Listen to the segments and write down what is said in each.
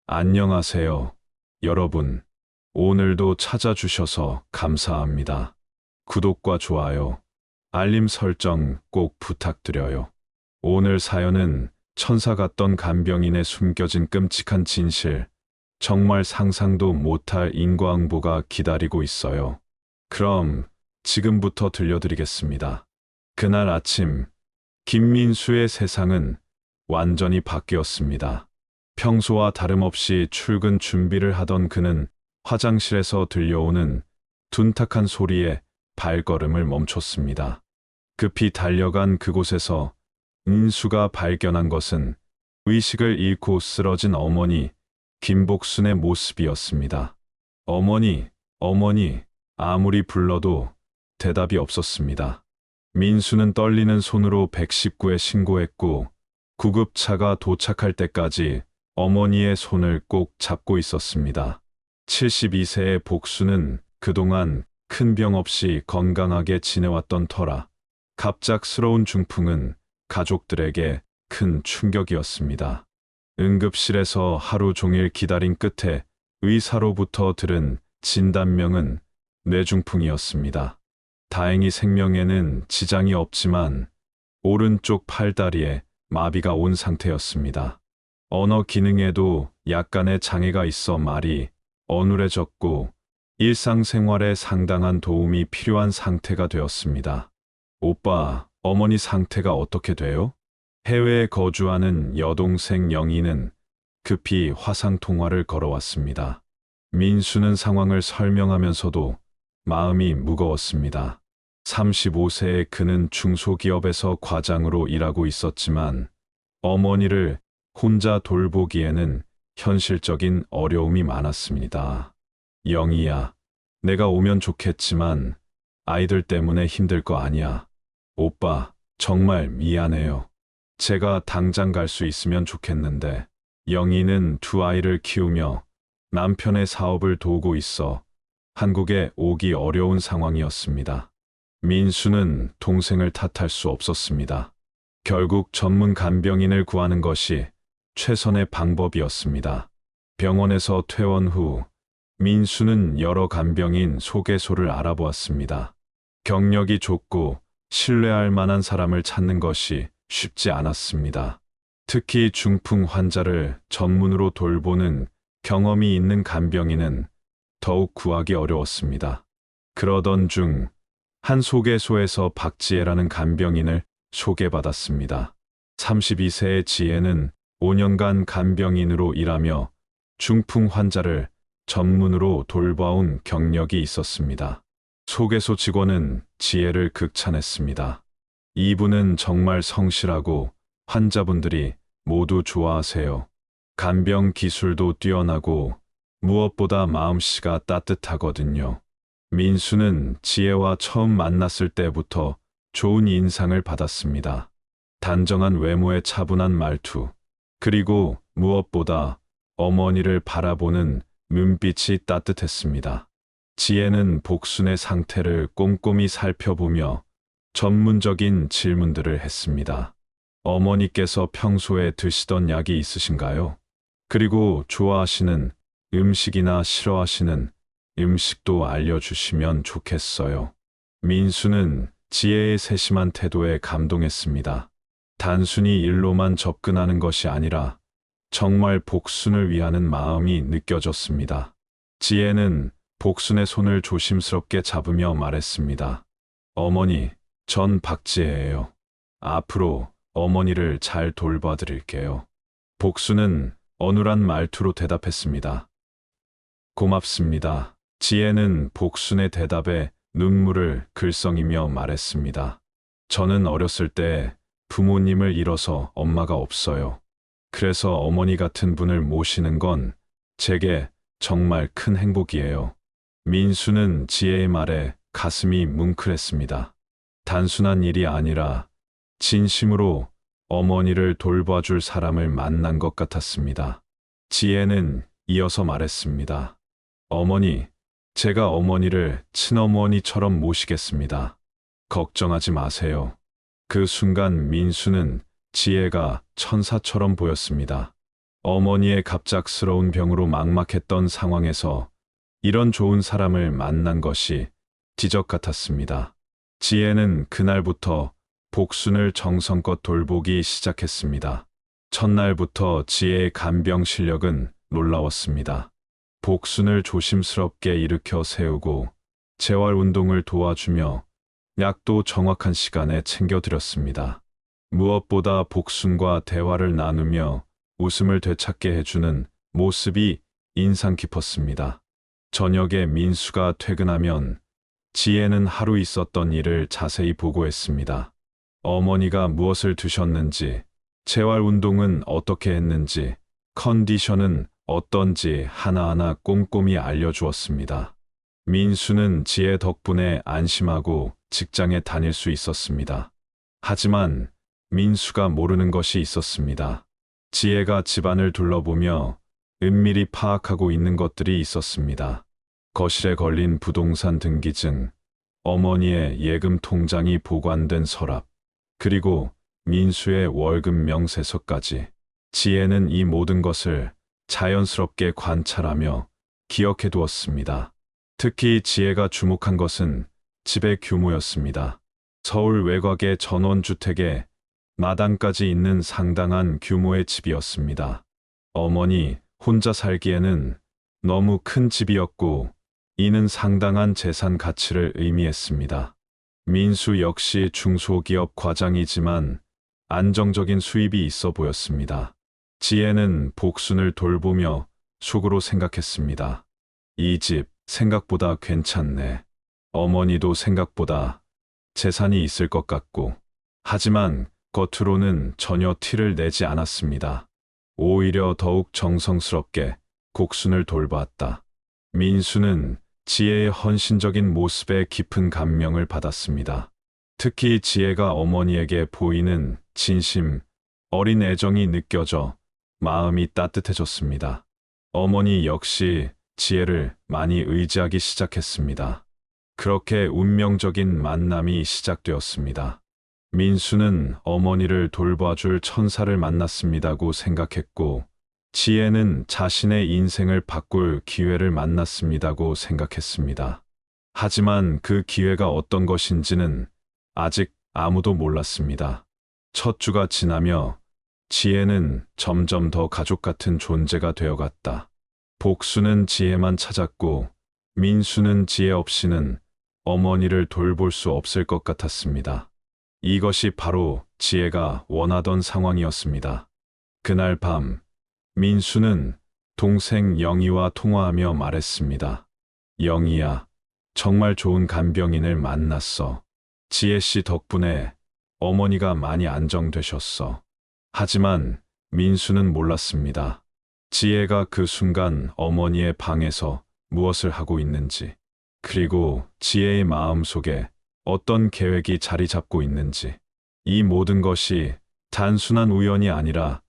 안녕하세요, 여러분. 오늘도 찾아주셔서 감사합니다. 구독과 좋아요, 알림 설정 꼭 부탁드려요. 오늘 사연은 천사 같던 간병인의 숨겨진 끔찍한 진실, 정말 상상도 못할 인과응보가 기다리고 있어요. 그럼 지금부터 들려드리겠습니다. 그날 아침, 김민수의 세상은 완전히 바뀌었습니다. 평소와 다름없이 출근 준비를 하던 그는 화장실에서 들려오는 둔탁한 소리에 발걸음을 멈췄습니다. 급히 달려간 그곳에서 민수가 발견한 것은 의식을 잃고 쓰러진 어머니 김복순의 모습이었습니다. 어머니, 어머니, 아무리 불러도 대답이 없었습니다. 민수는 떨리는 손으로 119에 신고했고 구급차가 도착할 때까지 어머니의 손을 꼭 잡고 있었습니다. 72세의 복수는 그동안 큰 병 없이 건강하게 지내왔던 터라 갑작스러운 중풍은 가족들에게 큰 충격이었습니다. 응급실에서 하루 종일 기다린 끝에 의사로부터 들은 진단명은 뇌중풍이었습니다. 다행히 생명에는 지장이 없지만 오른쪽 팔다리에 마비가 온 상태였습니다. 언어 기능에도 약간의 장애가 있어 말이 어눌해졌고 일상생활에 상당한 도움이 필요한 상태가 되었습니다. 오빠, 어머니 상태가 어떻게 돼요? 해외에 거주하는 여동생 영희는 급히 화상통화를 걸어왔습니다. 민수는 상황을 설명하면서도 마음이 무거웠습니다. 35세의 그는 중소기업에서 과장으로 일하고 있었지만 어머니를 혼자 돌보기에는 현실적인 어려움이 많았습니다. 영희야, 내가 오면 좋겠지만 아이들 때문에 힘들 거 아니야. 오빠, 정말 미안해요. 제가 당장 갈 수 있으면 좋겠는데. 영희는 두 아이를 키우며 남편의 사업을 도우고 있어 한국에 오기 어려운 상황이었습니다. 민수는 동생을 탓할 수 없었습니다. 결국 전문 간병인을 구하는 것이 최선의 방법이었습니다. 병원에서 퇴원 후 민수는 여러 간병인 소개소를 알아보았습니다. 경력이 좋고 신뢰할 만한 사람을 찾는 것이 쉽지 않았습니다. 특히 중풍 환자를 전문으로 돌보는 경험이 있는 간병인은 더욱 구하기 어려웠습니다. 그러던 중 한 소개소에서 박지혜라는 간병인을 소개받았습니다. 32세의 지혜는 5년간 간병인으로 일하며 중풍 환자를 전문으로 돌봐온 경력이 있었습니다. 소개소 직원은 지혜를 극찬했습니다. 이분은 정말 성실하고 환자분들이 모두 좋아하세요. 간병 기술도 뛰어나고 무엇보다 마음씨가 따뜻하거든요. 민수는 지혜와 처음 만났을 때부터 좋은 인상을 받았습니다. 단정한 외모에 차분한 말투, 그리고 무엇보다 어머니를 바라보는 눈빛이 따뜻했습니다. 지혜는 복순의 상태를 꼼꼼히 살펴보며 전문적인 질문들을 했습니다. 어머니께서 평소에 드시던 약이 있으신가요? 그리고 좋아하시는 음식이나 싫어하시는 음식도 알려주시면 좋겠어요. 민수는 지혜의 세심한 태도에 감동했습니다. 단순히 일로만 접근하는 것이 아니라 정말 복순을 위하는 마음이 느껴졌습니다. 지혜는 복순의 손을 조심스럽게 잡으며 말했습니다. 어머니, 전 박지혜예요. 앞으로 어머니를 잘 돌봐드릴게요. 복순은 어눌한 말투로 대답했습니다. 고맙습니다. 지혜는 복순의 대답에 눈물을 글썽이며 말했습니다. 저는 어렸을 때 부모님을 잃어서 엄마가 없어요. 그래서 어머니 같은 분을 모시는 건 제게 정말 큰 행복이에요. 민수는 지혜의 말에 가슴이 뭉클했습니다. 단순한 일이 아니라 진심으로 어머니를 돌봐줄 사람을 만난 것 같았습니다. 지혜는 이어서 말했습니다. 어머니, 제가 어머니를 친어머니처럼 모시겠습니다. 걱정하지 마세요. 그 순간 민수는 지혜가 천사처럼 보였습니다. 어머니의 갑작스러운 병으로 막막했던 상황에서 이런 좋은 사람을 만난 것이 기적 같았습니다. 지혜는 그날부터 복순을 정성껏 돌보기 시작했습니다. 첫날부터 지혜의 간병 실력은 놀라웠습니다. 복순을 조심스럽게 일으켜 세우고 재활 운동을 도와주며 약도 정확한 시간에 챙겨드렸습니다. 무엇보다 복순과 대화를 나누며 웃음을 되찾게 해주는 모습이 인상 깊었습니다. 저녁에 민수가 퇴근하면 지혜는 하루 있었던 일을 자세히 보고했습니다. 어머니가 무엇을 드셨는지, 재활 운동은 어떻게 했는지, 컨디션은 어떤지 하나하나 꼼꼼히 알려주었습니다. 민수는 지혜 덕분에 안심하고 직장에 다닐 수 있었습니다. 하지만 민수가 모르는 것이 있었습니다. 지혜가 집안을 둘러보며 은밀히 파악하고 있는 것들이 있었습니다. 거실에 걸린 부동산 등기증, 어머니의 예금 통장이 보관된 서랍, 그리고 민수의 월급 명세서까지. 지혜는 이 모든 것을 자연스럽게 관찰하며 기억해 두었습니다. 특히 지혜가 주목한 것은 집의 규모였습니다. 서울 외곽의 전원주택에 마당까지 있는 상당한 규모의 집이었습니다. 어머니 혼자 살기에는 너무 큰 집이었고 이는 상당한 재산 가치를 의미했습니다. 민수 역시 중소기업 과장이지만 안정적인 수입이 있어 보였습니다. 지혜는 복순을 돌보며 속으로 생각했습니다. 이 집 생각보다 괜찮네. 어머니도 생각보다 재산이 있을 것 같고. 하지만 겉으로는 전혀 티를 내지 않았습니다. 오히려 더욱 정성스럽게 곡순을 돌봤다. 민수는 지혜의 헌신적인 모습에 깊은 감명을 받았습니다. 특히 지혜가 어머니에게 보이는 진심, 어린 애정이 느껴져 마음이 따뜻해졌습니다. 어머니 역시 지혜를 많이 의지하기 시작했습니다. 그렇게 운명적인 만남이 시작되었습니다. 민수는 어머니를 돌봐줄 천사를 만났습니다고 생각했고, 지혜는 자신의 인생을 바꿀 기회를 만났습니다고 생각했습니다. 하지만 그 기회가 어떤 것인지는 아직 아무도 몰랐습니다. 첫 주가 지나며 지혜는 점점 더 가족 같은 존재가 되어갔다. 복수는 지혜만 찾았고 민수는 지혜 없이는 어머니를 돌볼 수 없을 것 같았습니다. 이것이 바로 지혜가 원하던 상황이었습니다. 그날 밤 민수는 동생 영희와 통화하며 말했습니다. 영희야, 정말 좋은 간병인을 만났어. 지혜 씨 덕분에 어머니가 많이 안정되셨어. 하지만 민수는 몰랐습니다. 지혜가 그 순간 어머니의 방에서 무엇을 하고 있는지, 그리고 지혜의 마음속에 어떤 계획이 자리 잡고 있는지, 이 모든 것이 단순한 우연이 아니라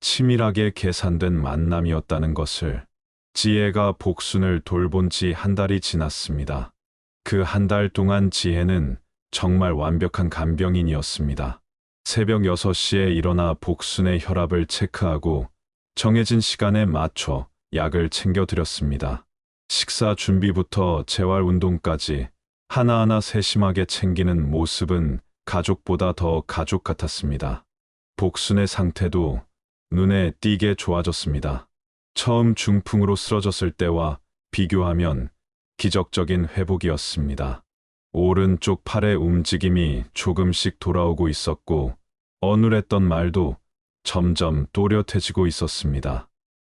치밀하게 계산된 만남이었다는 것을. 지혜가 복순을 돌본 지 한 달이 지났습니다. 그 한 달 동안 지혜는 정말 완벽한 간병인이었습니다. 새벽 6시에 일어나 복순의 혈압을 체크하고 정해진 시간에 맞춰 약을 챙겨드렸습니다. 식사 준비부터 재활 운동까지 하나하나 세심하게 챙기는 모습은 가족보다 더 가족 같았습니다. 복순의 상태도 눈에 띄게 좋아졌습니다. 처음 중풍으로 쓰러졌을 때와 비교하면 기적적인 회복이었습니다. 오른쪽 팔의 움직임이 조금씩 돌아오고 있었고 어눌했던 말도 점점 또렷해지고 있었습니다.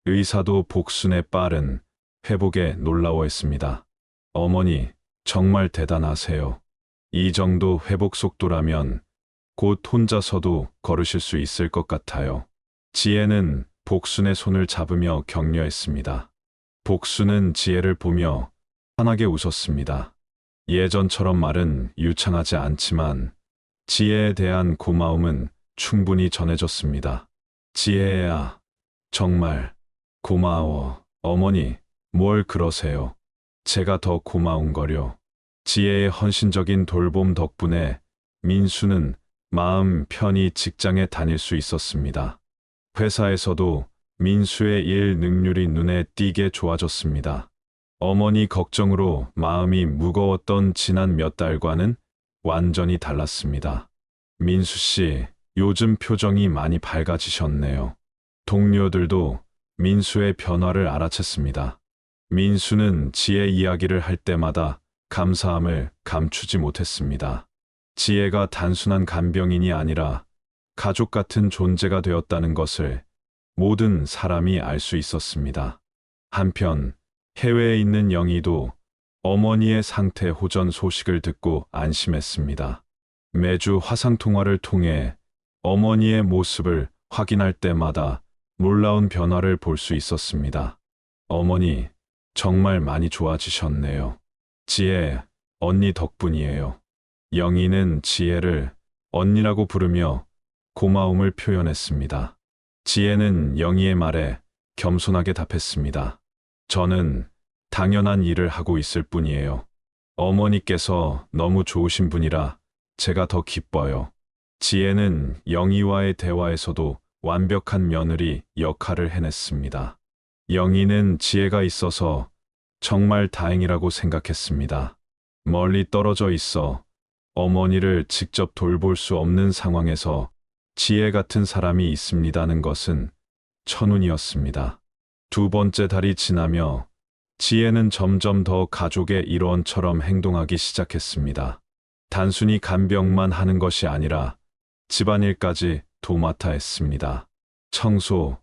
의사도 복순의 빠른 회복에 놀라워했습니다. 어머니, 정말 대단하세요. 이 정도 회복 속도라면 곧 혼자서도 걸으실 수 있을 것 같아요. 지혜는 복순의 손을 잡으며 격려했습니다. 복순은 지혜를 보며 환하게 웃었습니다. 예전처럼 말은 유창하지 않지만 지혜에 대한 고마움은 충분히 전해졌습니다. 지혜야, 정말 고마워. 어머니, 뭘 그러세요? 제가 더 고마운 거려. 지혜의 헌신적인 돌봄 덕분에 민수는 마음 편히 직장에 다닐 수 있었습니다. 회사에서도 민수의 일 능률이 눈에 띄게 좋아졌습니다. 어머니 걱정으로 마음이 무거웠던 지난 몇 달과는 완전히 달랐습니다. 민수 씨, 요즘 표정이 많이 밝아지셨네요. 동료들도 민수의 변화를 알아챘습니다. 민수는 지혜 이야기를 할 때마다 감사함을 감추지 못했습니다. 지혜가 단순한 간병인이 아니라 가족 같은 존재가 되었다는 것을 모든 사람이 알 수 있었습니다. 한편 해외에 있는 영희도 어머니의 상태 호전 소식을 듣고 안심했습니다. 매주 화상통화를 통해 어머니의 모습을 확인할 때마다 놀라운 변화를 볼 수 있었습니다. 어머니, 정말 많이 좋아지셨네요. 지혜, 언니 덕분이에요. 영희는 지혜를 언니라고 부르며 고마움을 표현했습니다. 지혜는 영희의 말에 겸손하게 답했습니다. 저는 당연한 일을 하고 있을 뿐이에요. 어머니께서 너무 좋으신 분이라 제가 더 기뻐요. 지혜는 영희와의 대화에서도 완벽한 며느리 역할을 해냈습니다. 영희는 지혜가 있어서 정말 다행이라고 생각했습니다. 멀리 떨어져 있어 어머니를 직접 돌볼 수 없는 상황에서 지혜 같은 사람이 있습니다는 것은 천운이었습니다. 두 번째 달이 지나며 지혜는 점점 더 가족의 일원처럼 행동하기 시작했습니다. 단순히 간병만 하는 것이 아니라 집안일까지 도맡아 했습니다. 청소,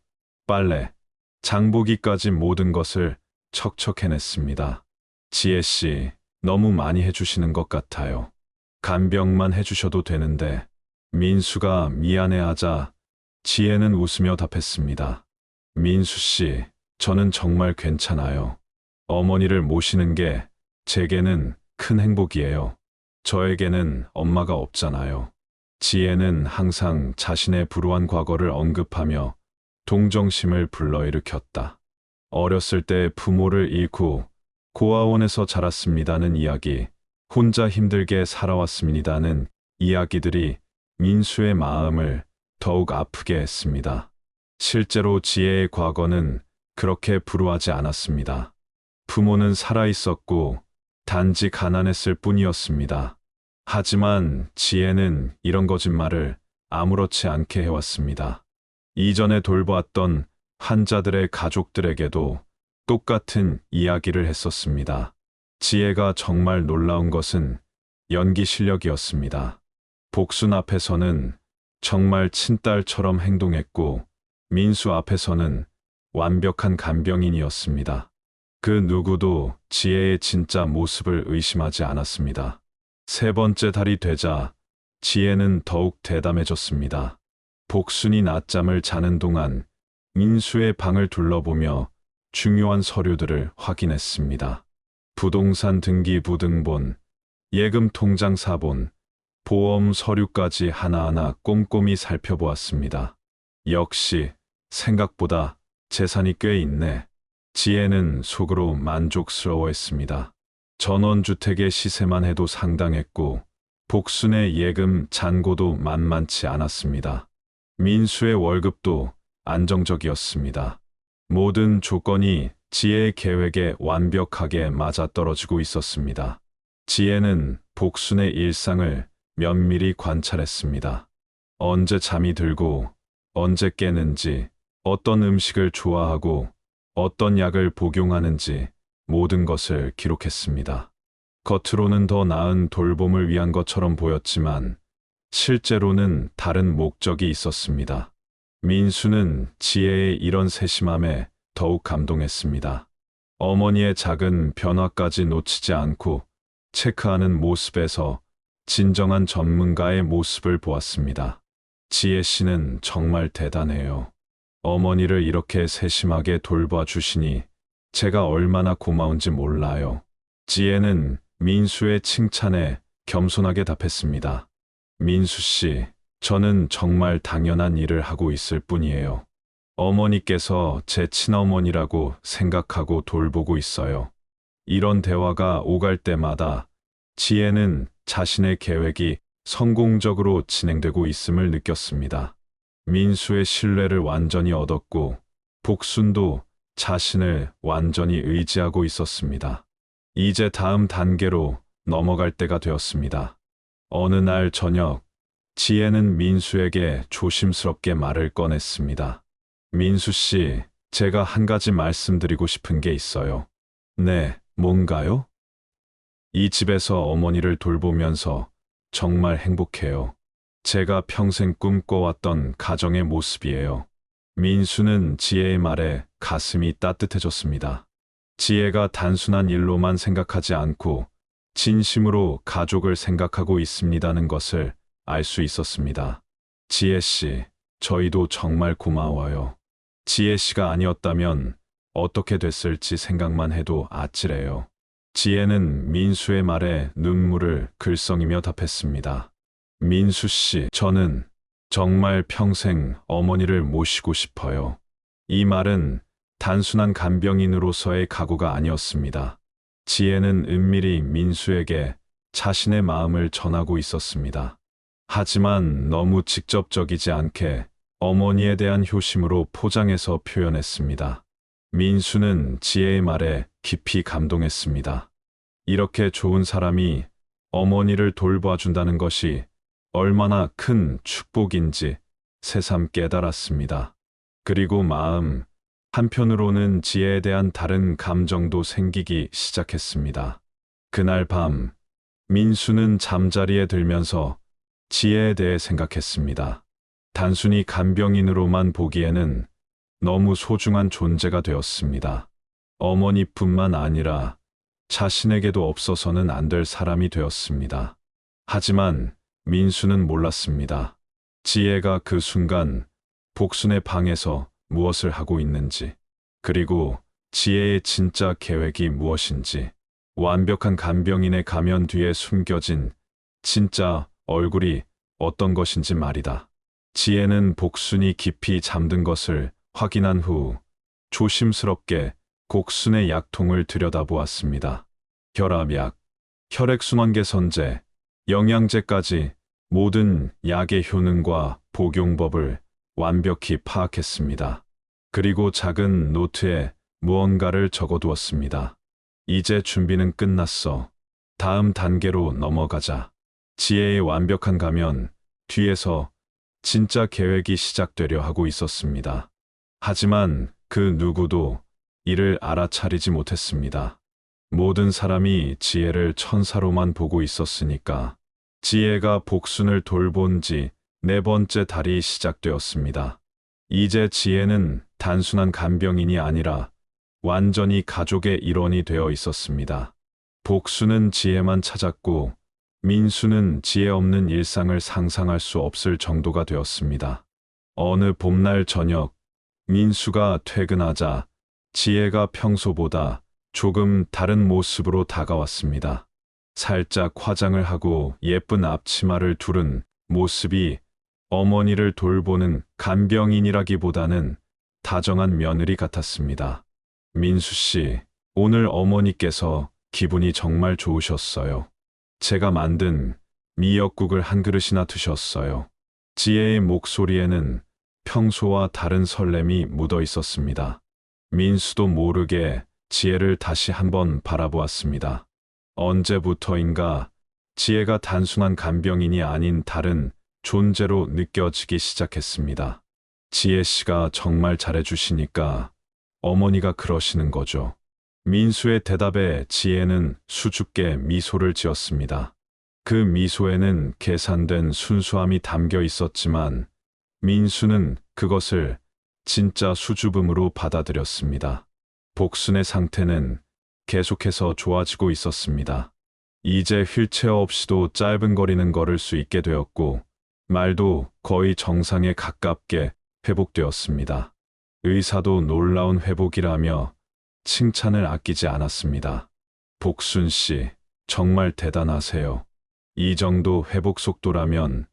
빨래, 장보기까지 모든 것을 척척 해냈습니다. 지혜 씨, 너무 많이 해주시는 것 같아요. 간병만 해주셔도 되는데. 민수가 미안해하자 지혜는 웃으며 답했습니다. 민수 씨, 저는 정말 괜찮아요. 어머니를 모시는 게 제게는 큰 행복이에요. 저에게는 엄마가 없잖아요. 지혜는 항상 자신의 불우한 과거를 언급하며 동정심을 불러일으켰다. 어렸을 때 부모를 잃고 고아원에서 자랐습니다는 이야기, 혼자 힘들게 살아왔습니다는 이야기들이 민수의 마음을 더욱 아프게 했습니다. 실제로 지혜의 과거는 그렇게 불우하지 않았습니다. 부모는 살아있었고 단지 가난했을 뿐이었습니다. 하지만 지혜는 이런 거짓말을 아무렇지 않게 해왔습니다. 이전에 돌보았던 환자들의 가족들에게도 똑같은 이야기를 했었습니다. 지혜가 정말 놀라운 것은 연기 실력이었습니다. 복순 앞에서는 정말 친딸처럼 행동했고 민수 앞에서는 완벽한 간병인이었습니다. 그 누구도 지혜의 진짜 모습을 의심하지 않았습니다. 세 번째 달이 되자 지혜는 더욱 대담해졌습니다. 복순이 낮잠을 자는 동안 민수의 방을 둘러보며 중요한 서류들을 확인했습니다. 부동산 등기부 등본, 예금 통장 사본, 보험 서류까지 하나하나 꼼꼼히 살펴보았습니다. 역시 생각보다 재산이 꽤 있네. 지혜는 속으로 만족스러워했습니다. 전원주택의 시세만 해도 상당했고 복순의 예금 잔고도 만만치 않았습니다. 민수의 월급도 안정적이었습니다. 모든 조건이 지혜의 계획에 완벽하게 맞아떨어지고 있었습니다. 지혜는 복순의 일상을 면밀히 관찰했습니다. 언제 잠이 들고 언제 깨는지, 어떤 음식을 좋아하고 어떤 약을 복용하는지 모든 것을 기록했습니다. 겉으로는 더 나은 돌봄을 위한 것처럼 보였지만 실제로는 다른 목적이 있었습니다. 민수는 지혜의 이런 세심함에 더욱 감동했습니다. 어머니의 작은 변화까지 놓치지 않고 체크하는 모습에서 진정한 전문가의 모습을 보았습니다. 지혜 씨는 정말 대단해요. 어머니를 이렇게 세심하게 돌봐 주시니 제가 얼마나 고마운지 몰라요. 지혜는 민수의 칭찬에 겸손하게 답했습니다. 민수 씨, 저는 정말 당연한 일을 하고 있을 뿐이에요. 어머니께서 제 친어머니라고 생각하고 돌보고 있어요. 이런 대화가 오갈 때마다 지혜는 자신의 계획이 성공적으로 진행되고 있음을 느꼈습니다. 민수의 신뢰를 완전히 얻었고 복순도 자신을 완전히 의지하고 있었습니다. 이제 다음 단계로 넘어갈 때가 되었습니다. 어느 날 저녁, 지혜는 민수에게 조심스럽게 말을 꺼냈습니다. 민수 씨, 제가 한 가지 말씀드리고 싶은 게 있어요. 네, 뭔가요? 이 집에서 어머니를 돌보면서 정말 행복해요. 제가 평생 꿈꿔왔던 가정의 모습이에요. 민수는 지혜의 말에 가슴이 따뜻해졌습니다. 지혜가 단순한 일로만 생각하지 않고 진심으로 가족을 생각하고 있습니다는 것을 알 수 있었습니다. 지혜 씨, 저희도 정말 고마워요. 지혜 씨가 아니었다면 어떻게 됐을지 생각만 해도 아찔해요. 지혜는 민수의 말에 눈물을 글썽이며 답했습니다. 민수 씨, 저는 정말 평생 어머니를 모시고 싶어요. 이 말은 단순한 간병인으로서의 각오가 아니었습니다. 지혜는 은밀히 민수에게 자신의 마음을 전하고 있었습니다. 하지만 너무 직접적이지 않게 어머니에 대한 효심으로 포장해서 표현했습니다. 민수는 지혜의 말에 깊이 감동했습니다. 이렇게 좋은 사람이 어머니를 돌봐준다는 것이 얼마나 큰 축복인지 새삼 깨달았습니다. 그리고 한편으로는 지혜에 대한 다른 감정도 생기기 시작했습니다. 그날 밤, 민수는 잠자리에 들면서 지혜에 대해 생각했습니다. 단순히 간병인으로만 보기에는 너무 소중한 존재가 되었습니다. 어머니뿐만 아니라 자신에게도 없어서는 안 될 사람이 되었습니다. 하지만 민수는 몰랐습니다. 지혜가 그 순간 복순의 방에서 무엇을 하고 있는지, 그리고 지혜의 진짜 계획이 무엇인지, 완벽한 간병인의 가면 뒤에 숨겨진 진짜 얼굴이 어떤 것인지 말이다. 지혜는 복순이 깊이 잠든 것을 확인한 후 조심스럽게 곡순의 약통을 들여다보았습니다. 혈압약, 혈액순환 개선제, 영양제까지 모든 약의 효능과 복용법을 완벽히 파악했습니다. 그리고 작은 노트에 무언가를 적어두었습니다. 이제 준비는 끝났어. 다음 단계로 넘어가자. 지혜의 완벽한 가면 뒤에서 진짜 계획이 시작되려 하고 있었습니다. 하지만 그 누구도 이를 알아차리지 못했습니다. 모든 사람이 지혜를 천사로만 보고 있었으니까. 지혜가 복순을 돌본 지 4번째 달이 시작되었습니다. 이제 지혜는 단순한 간병인이 아니라 완전히 가족의 일원이 되어 있었습니다. 복순은 지혜만 찾았고 민수는 지혜 없는 일상을 상상할 수 없을 정도가 되었습니다. 어느 봄날 저녁, 민수가 퇴근하자 지혜가 평소보다 조금 다른 모습으로 다가왔습니다. 살짝 화장을 하고 예쁜 앞치마를 두른 모습이 어머니를 돌보는 간병인이라기보다는 다정한 며느리 같았습니다. 민수 씨, 오늘 어머니께서 기분이 정말 좋으셨어요. 제가 만든 미역국을 한 그릇이나 드셨어요. 지혜의 목소리에는 평소와 다른 설렘이 묻어 있었습니다. 민수도 모르게 지혜를 다시 한번 바라보았습니다. 언제부터인가 지혜가 단순한 간병인이 아닌 다른 존재로 느껴지기 시작했습니다. 지혜 씨가 정말 잘해주시니까 어머니가 그러시는 거죠. 민수의 대답에 지혜는 수줍게 미소를 지었습니다. 그 미소에는 계산된 순수함이 담겨 있었지만 민수는 그것을 진짜 수줍음으로 받아들였습니다. 복순의 상태는 계속해서 좋아지고 있었습니다. 이제 휠체어 없이도 짧은 거리는 걸을 수 있게 되었고 말도 거의 정상에 가깝게 회복되었습니다. 의사도 놀라운 회복이라며 칭찬을 아끼지 않았습니다. 복순 씨, 정말 대단하세요. 이 정도 회복 속도라면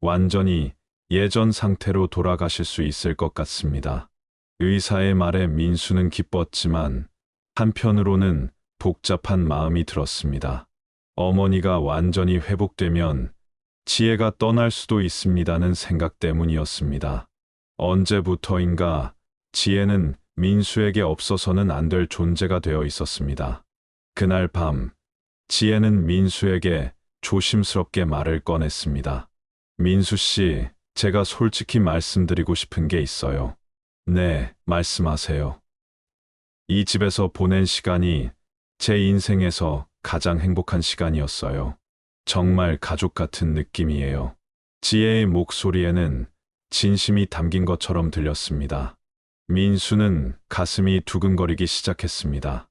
완전히 예전 상태로 돌아가실 수 있을 것 같습니다. 의사의 말에 민수는 기뻤지만 한편으로는 복잡한 마음이 들었습니다. 어머니가 완전히 회복되면 지혜가 떠날 수도 있습니다는 생각 때문이었습니다. 언제부터인가 지혜는 민수에게 없어서는 안 될 존재가 되어 있었습니다. 그날 밤, 지혜는 민수에게 조심스럽게 말을 꺼냈습니다. 민수 씨, 제가 솔직히 말씀드리고 싶은 게 있어요. 네, 말씀하세요. 이 집에서 보낸 시간이 제 인생에서 가장 행복한 시간이었어요. 정말 가족 같은 느낌이에요. 지혜의 목소리에는 진심이 담긴 것처럼 들렸습니다. 민수는 가슴이 두근거리기 시작했습니다.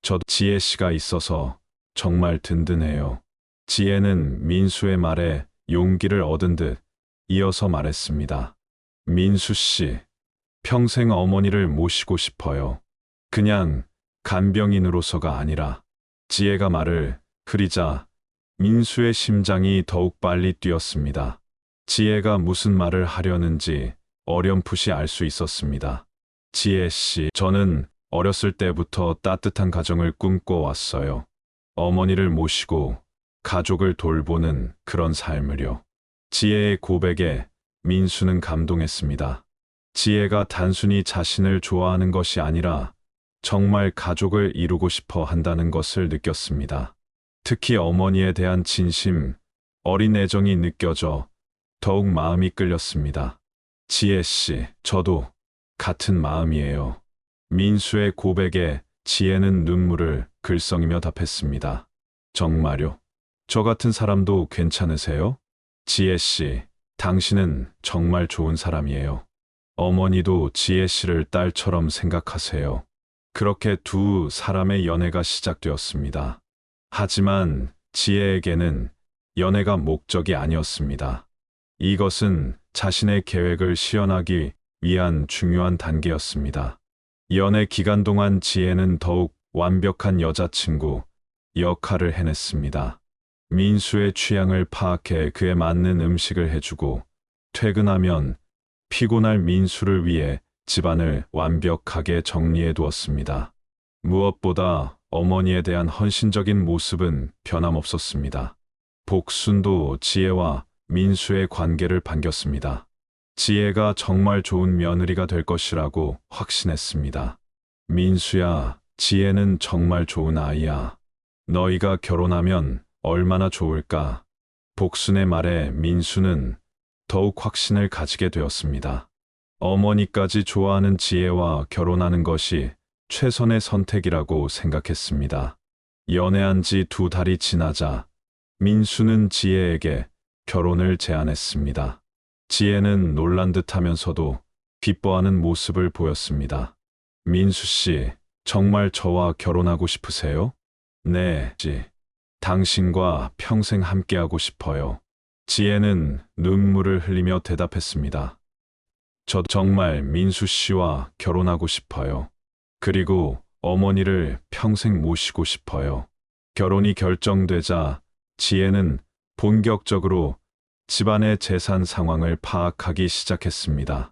저도 지혜 씨가 있어서 정말 든든해요. 지혜는 민수의 말에 용기를 얻은 듯 이어서 말했습니다. 민수 씨, 평생 어머니를 모시고 싶어요. 그냥 간병인으로서가 아니라. 지혜가 말을 흐리자 민수의 심장이 더욱 빨리 뛰었습니다. 지혜가 무슨 말을 하려는지 어렴풋이 알 수 있었습니다. 지혜 씨, 저는 어렸을 때부터 따뜻한 가정을 꿈꿔왔어요. 어머니를 모시고 가족을 돌보는 그런 삶을요. 지혜의 고백에 민수는 감동했습니다. 지혜가 단순히 자신을 좋아하는 것이 아니라 정말 가족을 이루고 싶어 한다는 것을 느꼈습니다. 특히 어머니에 대한 진심, 어린 애정이 느껴져 더욱 마음이 끌렸습니다. 지혜 씨, 저도 같은 마음이에요. 민수의 고백에 지혜는 눈물을 글썽이며 답했습니다. 정말요? 저 같은 사람도 괜찮으세요? 지혜 씨, 당신은 정말 좋은 사람이에요. 어머니도 지혜 씨를 딸처럼 생각하세요. 그렇게 두 사람의 연애가 시작되었습니다. 하지만 지혜에게는 연애가 목적이 아니었습니다. 이것은 자신의 계획을 실현하기 위한 중요한 단계였습니다. 연애 기간 동안 지혜는 더욱 완벽한 여자친구 역할을 해냈습니다. 민수의 취향을 파악해 그에 맞는 음식을 해주고 퇴근하면 피곤할 민수를 위해 집안을 완벽하게 정리해 두었습니다. 무엇보다 어머니에 대한 헌신적인 모습은 변함없었습니다. 복순도 지혜와 민수의 관계를 반겼습니다. 지혜가 정말 좋은 며느리가 될 것이라고 확신했습니다. 민수야, 지혜는 정말 좋은 아이야. 너희가 결혼하면 얼마나 좋을까? 복순의 말에 민수는 더욱 확신을 가지게 되었습니다. 어머니까지 좋아하는 지혜와 결혼하는 것이 최선의 선택이라고 생각했습니다. 연애한 지 2달이 지나자 민수는 지혜에게 결혼을 제안했습니다. 지혜는 놀란 듯 하면서도 기뻐하는 모습을 보였습니다. 민수 씨, 정말 저와 결혼하고 싶으세요? 네, 당신과 평생 함께하고 싶어요. 지혜는 눈물을 흘리며 대답했습니다. 저 정말 민수 씨와 결혼하고 싶어요. 그리고 어머니를 평생 모시고 싶어요. 결혼이 결정되자 지혜는 본격적으로 집안의 재산 상황을 파악하기 시작했습니다.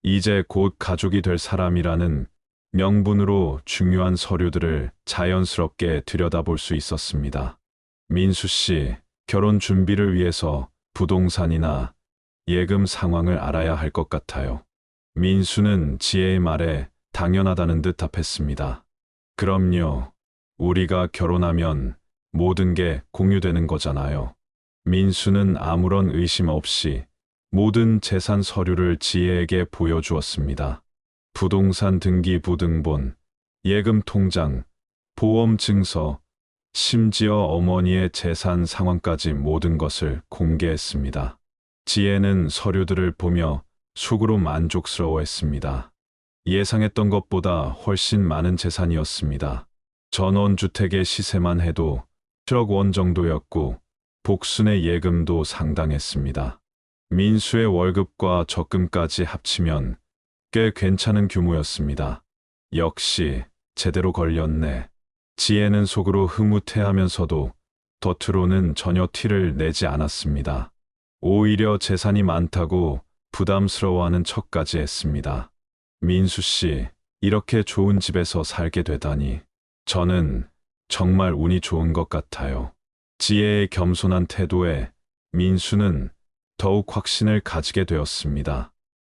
이제 곧 가족이 될 사람이라는 명분으로 중요한 서류들을 자연스럽게 들여다볼 수 있었습니다. 민수 씨, 결혼 준비를 위해서 부동산이나 예금 상황을 알아야 할 것 같아요. 민수는 지혜의 말에 당연하다는 듯 답했습니다. 그럼요. 우리가 결혼하면 모든 게 공유되는 거잖아요. 민수는 아무런 의심 없이 모든 재산 서류를 지혜에게 보여주었습니다. 부동산 등기부등본, 예금 통장, 보험 증서, 심지어 어머니의 재산 상황까지 모든 것을 공개했습니다. 지혜는 서류들을 보며 속으로 만족스러워했습니다. 예상했던 것보다 훨씬 많은 재산이었습니다. 전원주택의 시세만 해도 7억 원 정도였고 복순의 예금도 상당했습니다. 민수의 월급과 적금까지 합치면 꽤 괜찮은 규모였습니다. 역시 제대로 걸렸네. 지혜는 속으로 흐뭇해하면서도 겉으로는 전혀 티를 내지 않았습니다. 오히려 재산이 많다고 부담스러워하는 척까지 했습니다. 민수 씨, 이렇게 좋은 집에서 살게 되다니 저는 정말 운이 좋은 것 같아요. 지혜의 겸손한 태도에 민수는 더욱 확신을 가지게 되었습니다.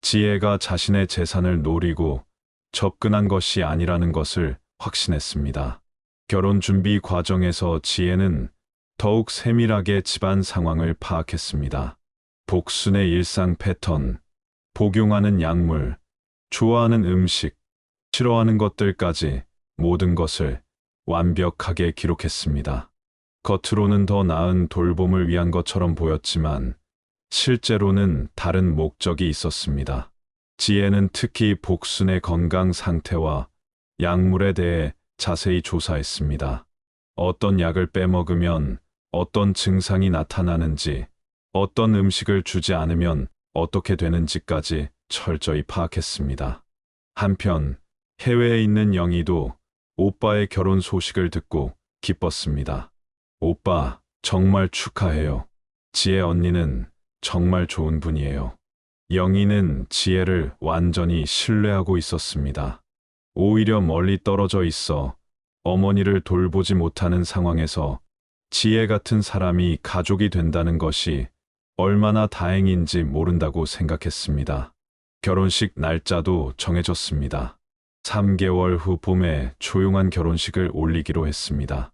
지혜가 자신의 재산을 노리고 접근한 것이 아니라는 것을 확신했습니다. 결혼 준비 과정에서 지혜는 더욱 세밀하게 집안 상황을 파악했습니다. 복순의 일상 패턴, 복용하는 약물, 좋아하는 음식, 싫어하는 것들까지 모든 것을 완벽하게 기록했습니다. 겉으로는 더 나은 돌봄을 위한 것처럼 보였지만 실제로는 다른 목적이 있었습니다. 지혜는 특히 복순의 건강 상태와 약물에 대해 자세히 조사했습니다. 어떤 약을 빼먹으면 어떤 증상이 나타나는지, 어떤 음식을 주지 않으면 어떻게 되는지까지 철저히 파악했습니다. 한편 해외에 있는 영희도 오빠의 결혼 소식을 듣고 기뻤습니다. 오빠, 정말 축하해요. 지혜 언니는 정말 좋은 분이에요. 영희는 지혜를 완전히 신뢰하고 있었습니다. 오히려 멀리 떨어져 있어 어머니를 돌보지 못하는 상황에서 지혜 같은 사람이 가족이 된다는 것이 얼마나 다행인지 모른다고 생각했습니다. 결혼식 날짜도 정해졌습니다. 3개월 후 봄에 조용한 결혼식을 올리기로 했습니다.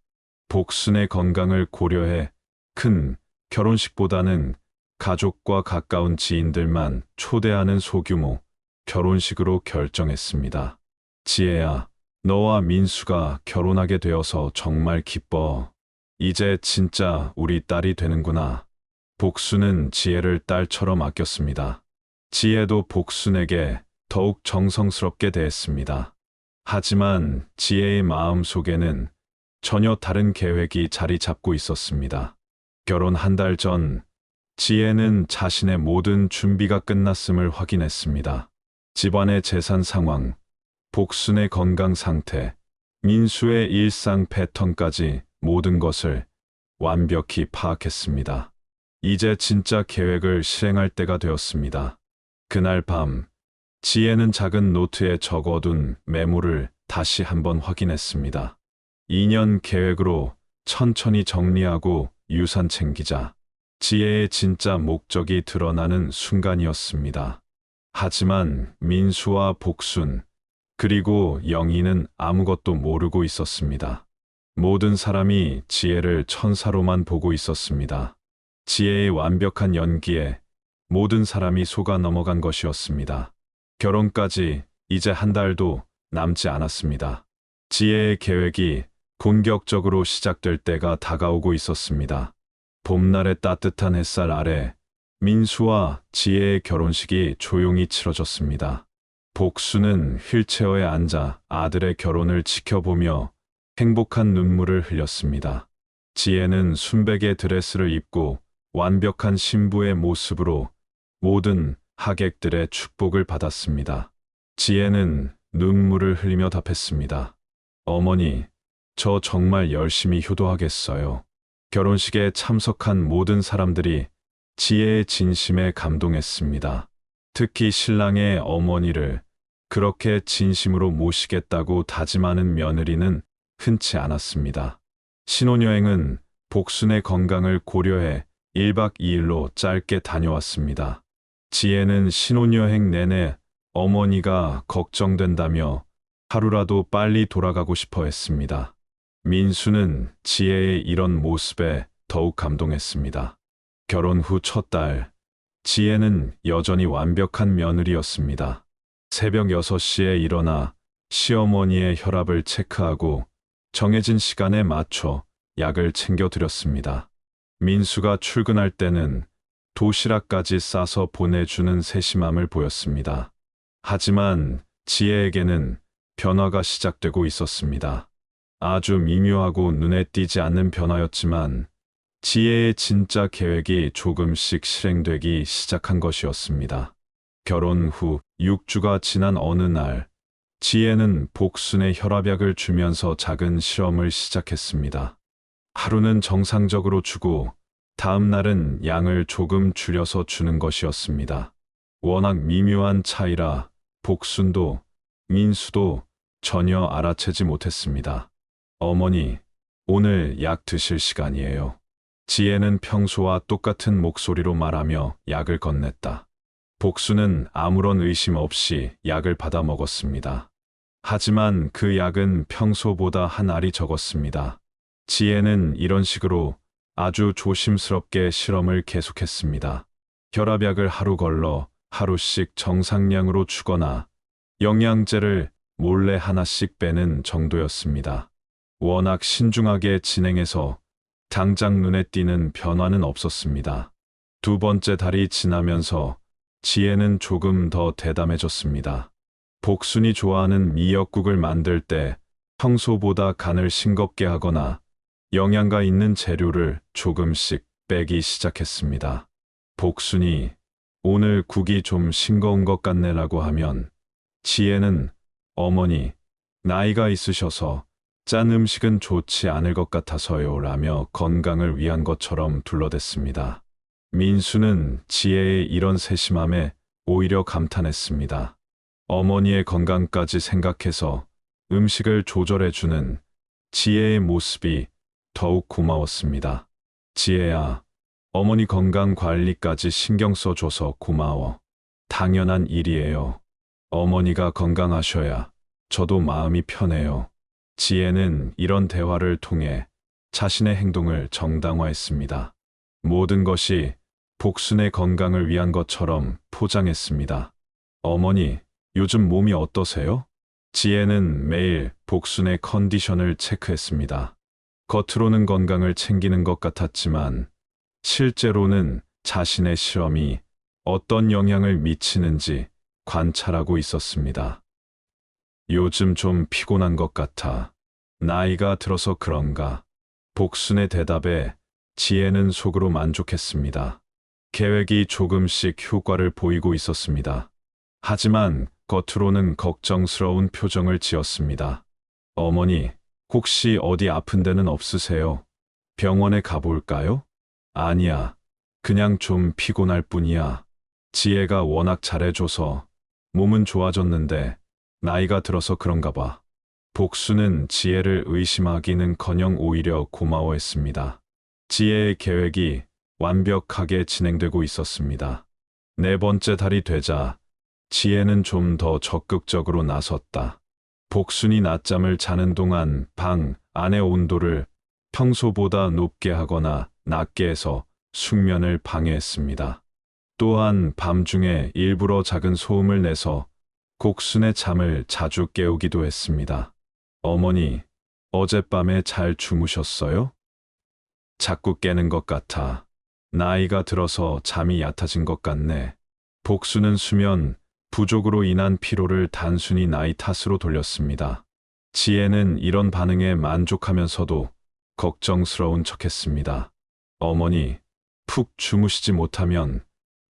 복순의 건강을 고려해 큰 결혼식보다는 가족과 가까운 지인들만 초대하는 소규모 결혼식으로 결정했습니다. 지혜야, 너와 민수가 결혼하게 되어서 정말 기뻐. 이제 진짜 우리 딸이 되는구나. 복순은 지혜를 딸처럼 아꼈습니다. 지혜도 복순에게 더욱 정성스럽게 대했습니다. 하지만 지혜의 마음 속에는 전혀 다른 계획이 자리 잡고 있었습니다. 결혼 한 달 전, 지혜는 자신의 모든 준비가 끝났음을 확인했습니다. 집안의 재산 상황, 복순의 건강 상태, 민수의 일상 패턴까지 모든 것을 완벽히 파악했습니다. 이제 진짜 계획을 실행할 때가 되었습니다. 그날 밤, 지혜는 작은 노트에 적어둔 메모를 다시 한번 확인했습니다. 2년 계획으로 천천히 정리하고 유산 챙기자. 지혜의 진짜 목적이 드러나는 순간이었습니다. 하지만 민수와 복순, 그리고 영희는 아무것도 모르고 있었습니다. 모든 사람이 지혜를 천사로만 보고 있었습니다. 지혜의 완벽한 연기에 모든 사람이 속아 넘어간 것이었습니다. 결혼까지 이제 한 달도 남지 않았습니다. 지혜의 계획이 본격적으로 시작될 때가 다가오고 있었습니다. 봄날의 따뜻한 햇살 아래 민수와 지혜의 결혼식이 조용히 치러졌습니다. 복수는 휠체어에 앉아 아들의 결혼을 지켜보며 행복한 눈물을 흘렸습니다. 지혜는 순백의 드레스를 입고 완벽한 신부의 모습으로 모든 하객들의 축복을 받았습니다. 지혜는 눈물을 흘리며 답했습니다. 어머니, 저 정말 열심히 효도하겠어요. 결혼식에 참석한 모든 사람들이 지혜의 진심에 감동했습니다. 특히 신랑의 어머니를 그렇게 진심으로 모시겠다고 다짐하는 며느리는 흔치 않았습니다. 신혼여행은 복순의 건강을 고려해 1박 2일로 짧게 다녀왔습니다. 지혜는 신혼여행 내내 어머니가 걱정된다며 하루라도 빨리 돌아가고 싶어 했습니다. 민수는 지혜의 이런 모습에 더욱 감동했습니다. 결혼 후 첫 달, 지혜는 여전히 완벽한 며느리였습니다. 새벽 6시에 일어나 시어머니의 혈압을 체크하고 정해진 시간에 맞춰 약을 챙겨드렸습니다. 민수가 출근할 때는 도시락까지 싸서 보내주는 세심함을 보였습니다. 하지만 지혜에게는 변화가 시작되고 있었습니다. 아주 미묘하고 눈에 띄지 않는 변화였지만 지혜의 진짜 계획이 조금씩 실행되기 시작한 것이었습니다. 결혼 후 6주가 지난 어느 날, 지혜는 복순의 혈압약을 주면서 작은 실험을 시작했습니다. 하루는 정상적으로 주고 다음 날은 양을 조금 줄여서 주는 것이었습니다. 워낙 미묘한 차이라 복순도 민수도 전혀 알아채지 못했습니다. 어머니, 오늘 약 드실 시간이에요. 지혜는 평소와 똑같은 목소리로 말하며 약을 건넸다. 복수는 아무런 의심 없이 약을 받아 먹었습니다. 하지만 그 약은 평소보다 한 알이 적었습니다. 지혜는 이런 식으로 아주 조심스럽게 실험을 계속했습니다. 혈압약을 하루 걸러 하루씩 정상량으로 주거나 영양제를 몰래 하나씩 빼는 정도였습니다. 워낙 신중하게 진행해서 당장 눈에 띄는 변화는 없었습니다. 두 번째 달이 지나면서 지혜는 조금 더 대담해졌습니다. 복순이 좋아하는 미역국을 만들 때 평소보다 간을 싱겁게 하거나 영양가 있는 재료를 조금씩 빼기 시작했습니다. 복순이 오늘 국이 좀 싱거운 것 같네라고 하면 지혜는 어머니, 나이가 있으셔서 짠 음식은 좋지 않을 것 같아서요 라며 건강을 위한 것처럼 둘러댔습니다. 민수는 지혜의 이런 세심함에 오히려 감탄했습니다. 어머니의 건강까지 생각해서 음식을 조절해주는 지혜의 모습이 더욱 고마웠습니다. 지혜야, 어머니 건강 관리까지 신경 써줘서 고마워. 당연한 일이에요. 어머니가 건강하셔야 저도 마음이 편해요. 지혜는 이런 대화를 통해 자신의 행동을 정당화했습니다. 모든 것이 복순의 건강을 위한 것처럼 포장했습니다. 어머니, 요즘 몸이 어떠세요? 지혜는 매일 복순의 컨디션을 체크했습니다. 겉으로는 건강을 챙기는 것 같았지만 실제로는 자신의 실험이 어떤 영향을 미치는지 관찰하고 있었습니다. 요즘 좀 피곤한 것 같아. 나이가 들어서 그런가? 복순의 대답에 지혜는 속으로 만족했습니다. 계획이 조금씩 효과를 보이고 있었습니다. 하지만 겉으로는 걱정스러운 표정을 지었습니다. 어머니, 혹시 어디 아픈 데는 없으세요? 병원에 가볼까요? 아니야. 그냥 좀 피곤할 뿐이야. 지혜가 워낙 잘해줘서 몸은 좋아졌는데 나이가 들어서 그런가 봐. 복수는 지혜를 의심하기는커녕 오히려 고마워했습니다. 지혜의 계획이 완벽하게 진행되고 있었습니다. 네 번째 달이 되자 지혜는 좀 더 적극적으로 나섰다. 복순이 낮잠을 자는 동안 방 안의 온도를 평소보다 높게 하거나 낮게 해서 숙면을 방해했습니다. 또한 밤중에 일부러 작은 소음을 내서 곡순의 잠을 자주 깨우기도 했습니다. 어머니, 어젯밤에 잘 주무셨어요? 자꾸 깨는 것 같아. 나이가 들어서 잠이 얕아진 것 같네. 복수는 수면 부족으로 인한 피로를 단순히 나이 탓으로 돌렸습니다. 지혜는 이런 반응에 만족하면서도 걱정스러운 척했습니다. 어머니, 푹 주무시지 못하면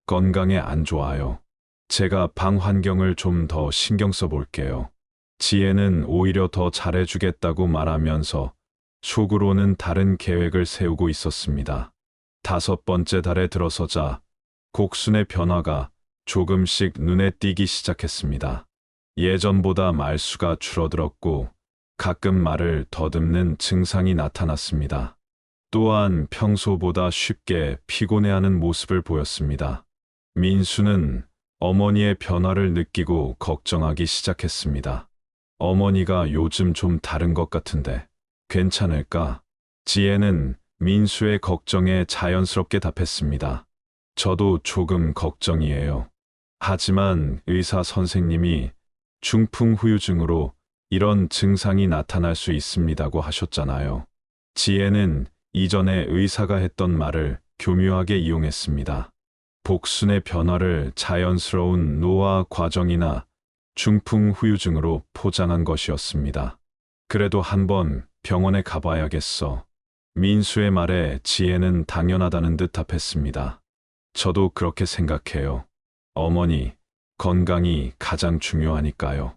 건강에 안 좋아요. 제가 방 환경을 좀 더 신경 써볼게요. 지혜는 오히려 더 잘해주겠다고 말하면서 속으로는 다른 계획을 세우고 있었습니다. 다섯 번째 달에 들어서자 곡순의 변화가 조금씩 눈에 띄기 시작했습니다. 예전보다 말수가 줄어들었고 가끔 말을 더듬는 증상이 나타났습니다. 또한 평소보다 쉽게 피곤해하는 모습을 보였습니다. 민수는 어머니의 변화를 느끼고 걱정하기 시작했습니다. 어머니가 요즘 좀 다른 것 같은데 괜찮을까? 지혜는 민수의 걱정에 자연스럽게 답했습니다. 저도 조금 걱정이에요. 하지만 의사 선생님이 중풍후유증으로 이런 증상이 나타날 수 있습니다고 하셨잖아요. 지혜는 이전에 의사가 했던 말을 교묘하게 이용했습니다. 복순의 변화를 자연스러운 노화 과정이나 중풍후유증으로 포장한 것이었습니다. 그래도 한번 병원에 가봐야겠어. 민수의 말에 지혜는 당연하다는 듯 답했습니다. 저도 그렇게 생각해요. 어머니, 건강이 가장 중요하니까요.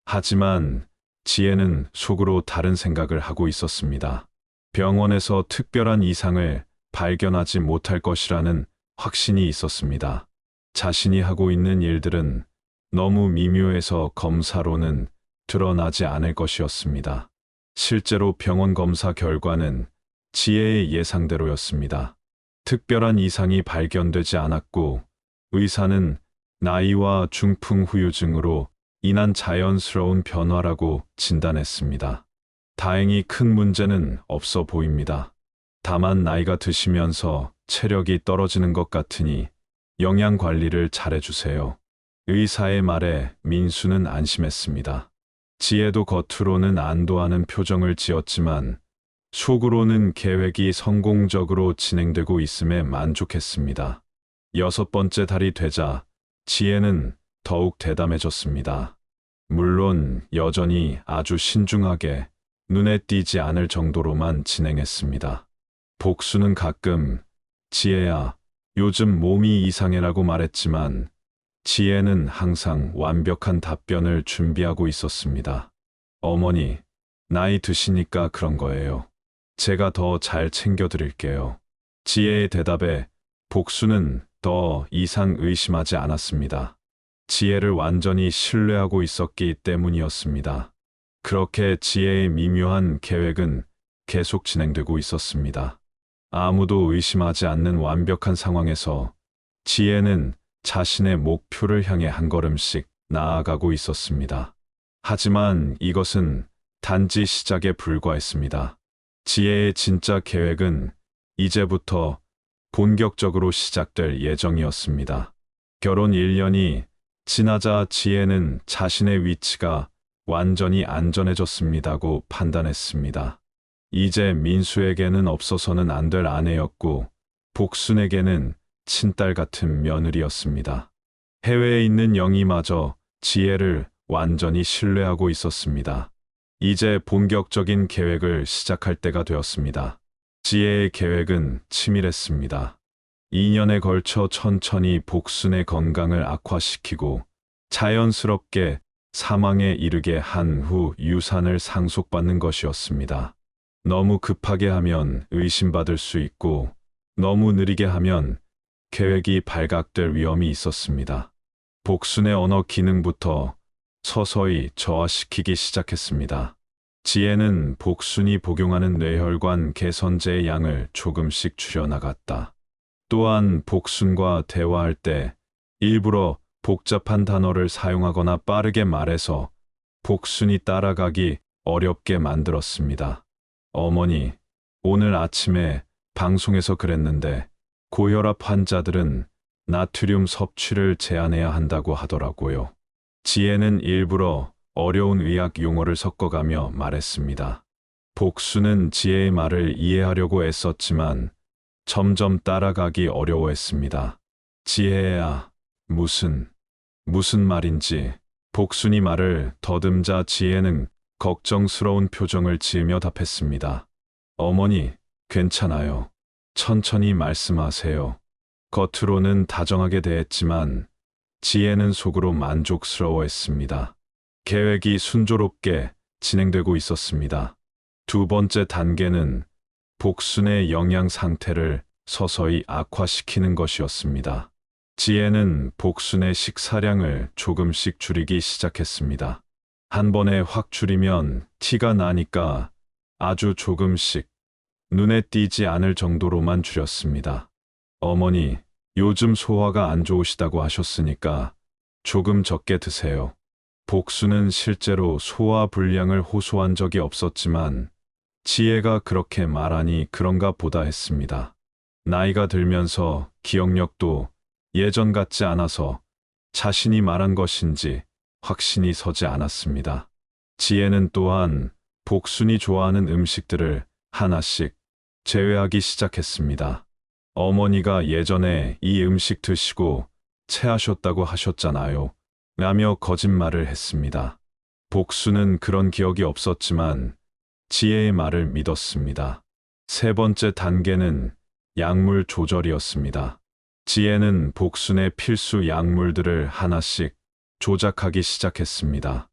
하지만 지혜는 속으로 다른 생각을 하고 있었습니다. 병원에서 특별한 이상을 발견하지 못할 것이라는 확신이 있었습니다. 자신이 하고 있는 일들은 너무 미묘해서 검사로는 드러나지 않을 것이었습니다. 실제로 병원 검사 결과는 지혜의 예상대로였습니다. 특별한 이상이 발견되지 않았고 의사는 나이와 중풍후유증으로 인한 자연스러운 변화라고 진단했습니다. 다행히 큰 문제는 없어 보입니다. 다만 나이가 드시면서 체력이 떨어지는 것 같으니 영양 관리를 잘해주세요. 의사의 말에 민수는 안심했습니다. 지혜도 겉으로는 안도하는 표정을 지었지만 속으로는 계획이 성공적으로 진행되고 있음에 만족했습니다. 6번째 달이 되자 지혜는 더욱 대담해졌습니다. 물론 여전히 아주 신중하게 눈에 띄지 않을 정도로만 진행했습니다. 복수는 가끔 지혜야, 요즘 몸이 이상해라고 말했지만 지혜는 항상 완벽한 답변을 준비하고 있었습니다. 어머니, 나이 드시니까 그런 거예요. 제가 더 잘 챙겨드릴게요. 지혜의 대답에 복수는 더 이상 의심하지 않았습니다. 지혜를 완전히 신뢰하고 있었기 때문이었습니다. 그렇게 지혜의 미묘한 계획은 계속 진행되고 있었습니다. 아무도 의심하지 않는 완벽한 상황에서 지혜는 자신의 목표를 향해 한 걸음씩 나아가고 있었습니다. 하지만 이것은 단지 시작에 불과했습니다. 지혜의 진짜 계획은 이제부터 본격적으로 시작될 예정이었습니다. 결혼 1년이 지나자 지혜는 자신의 위치가 완전히 안전해졌습니다고 판단했습니다. 이제 민수에게는 없어서는 안 될 아내였고 복순에게는 친딸 같은 며느리였습니다. 해외에 있는 영희마저 지혜를 완전히 신뢰하고 있었습니다. 이제 본격적인 계획을 시작할 때가 되었습니다. 지혜의 계획은 치밀했습니다. 2년에 걸쳐 천천히 복순의 건강을 악화시키고 자연스럽게 사망에 이르게 한 후 유산을 상속받는 것이었습니다. 너무 급하게 하면 의심받을 수 있고 너무 느리게 하면 계획이 발각될 위험이 있었습니다. 복순의 언어 기능부터 서서히 저하시키기 시작했습니다. 지혜는 복순이 복용하는 뇌혈관 개선제의 양을 조금씩 줄여나갔다. 또한 복순과 대화할 때 일부러 복잡한 단어를 사용하거나 빠르게 말해서 복순이 따라가기 어렵게 만들었습니다. 어머니, 오늘 아침에 방송에서 그랬는데 고혈압 환자들은 나트륨 섭취를 제한해야 한다고 하더라고요. 지혜는 일부러 어려운 의학 용어를 섞어가며 말했습니다. 복수는 지혜의 말을 이해하려고 애썼지만 점점 따라가기 어려워했습니다. 지혜야, 무슨 말인지. 복순이 말을 더듬자 지혜는 걱정스러운 표정을 지으며 답했습니다. 어머니, 괜찮아요. 천천히 말씀하세요. 겉으로는 다정하게 대했지만 지혜는 속으로 만족스러워했습니다. 계획이 순조롭게 진행되고 있었습니다. 2번째 단계는 복순의 영양 상태를 서서히 악화시키는 것이었습니다. 지혜는 복순의 식사량을 조금씩 줄이기 시작했습니다. 한 번에 확 줄이면 티가 나니까 아주 조금씩 눈에 띄지 않을 정도로만 줄였습니다. 어머니, 요즘 소화가 안 좋으시다고 하셨으니까 조금 적게 드세요. 복수는 실제로 소화 불량을 호소한 적이 없었지만 지혜가 그렇게 말하니 그런가 보다 했습니다. 나이가 들면서 기억력도 예전 같지 않아서 자신이 말한 것인지 확신이 서지 않았습니다. 지혜는 또한 복순이 좋아하는 음식들을 하나씩 제외하기 시작했습니다. 어머니가 예전에 이 음식 드시고 체하셨다고 하셨잖아요. 라며 거짓말을 했습니다. 복순은 그런 기억이 없었지만 지혜의 말을 믿었습니다. 3번째 단계는 약물 조절이었습니다. 지혜는 복순의 필수 약물들을 하나씩 조작하기 시작했습니다.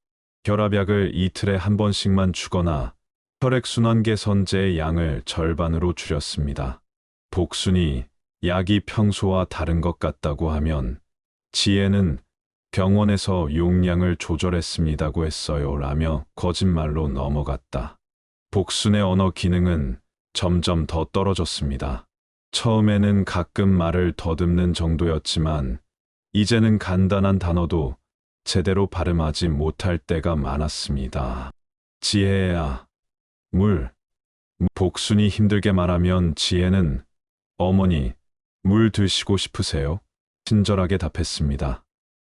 혈압약을 이틀에 한 번씩만 주거나 혈액순환 개선제의 양을 절반으로 줄였습니다. 복순이 약이 평소와 다른 것 같다고 하면 지혜는 병원에서 용량을 조절했습니다고 했어요 라며 거짓말로 넘어갔다. 복순의 언어 기능은 점점 더 떨어졌습니다. 처음에는 가끔 말을 더듬는 정도였지만 이제는 간단한 단어도 제대로 발음하지 못할 때가 많았습니다. 지혜야, 물. 복순이 힘들게 말하면 지혜는 어머니, 물 드시고 싶으세요? 친절하게 답했습니다.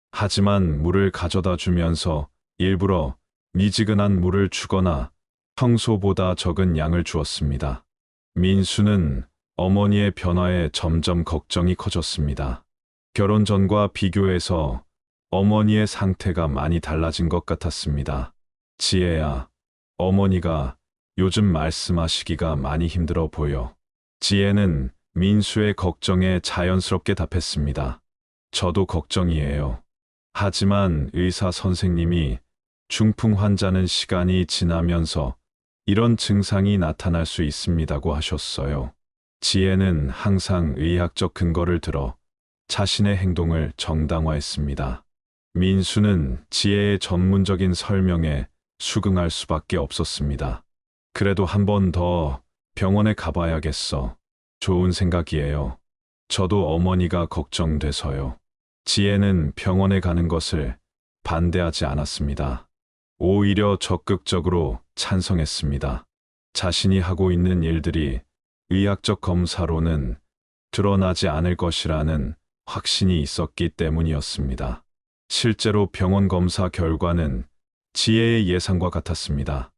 하지만 물을 가져다 주면서 일부러 미지근한 물을 주거나 평소보다 적은 양을 주었습니다. 민수는 어머니의 변화에 점점 걱정이 커졌습니다. 결혼 전과 비교해서 어머니의 상태가 많이 달라진 것 같았습니다. 지혜야, 어머니가 요즘 말씀하시기가 많이 힘들어 보여. 지혜는 민수의 걱정에 자연스럽게 답했습니다. 저도 걱정이에요. 하지만 의사 선생님이 중풍 환자는 시간이 지나면서 이런 증상이 나타날 수 있습니다고 하셨어요. 지혜는 항상 의학적 근거를 들어 자신의 행동을 정당화했습니다. 민수는 지혜의 전문적인 설명에 수긍할 수밖에 없었습니다. 그래도 한 번 더 병원에 가봐야겠어. 좋은 생각이에요. 저도 어머니가 걱정돼서요. 지혜는 병원에 가는 것을 반대하지 않았습니다. 오히려 적극적으로 찬성했습니다. 자신이 하고 있는 일들이 의학적 검사로는 드러나지 않을 것이라는 확신이 있었기 때문이었습니다. 실제로 병원 검사 결과는 지혜의 예상과 같았습니다.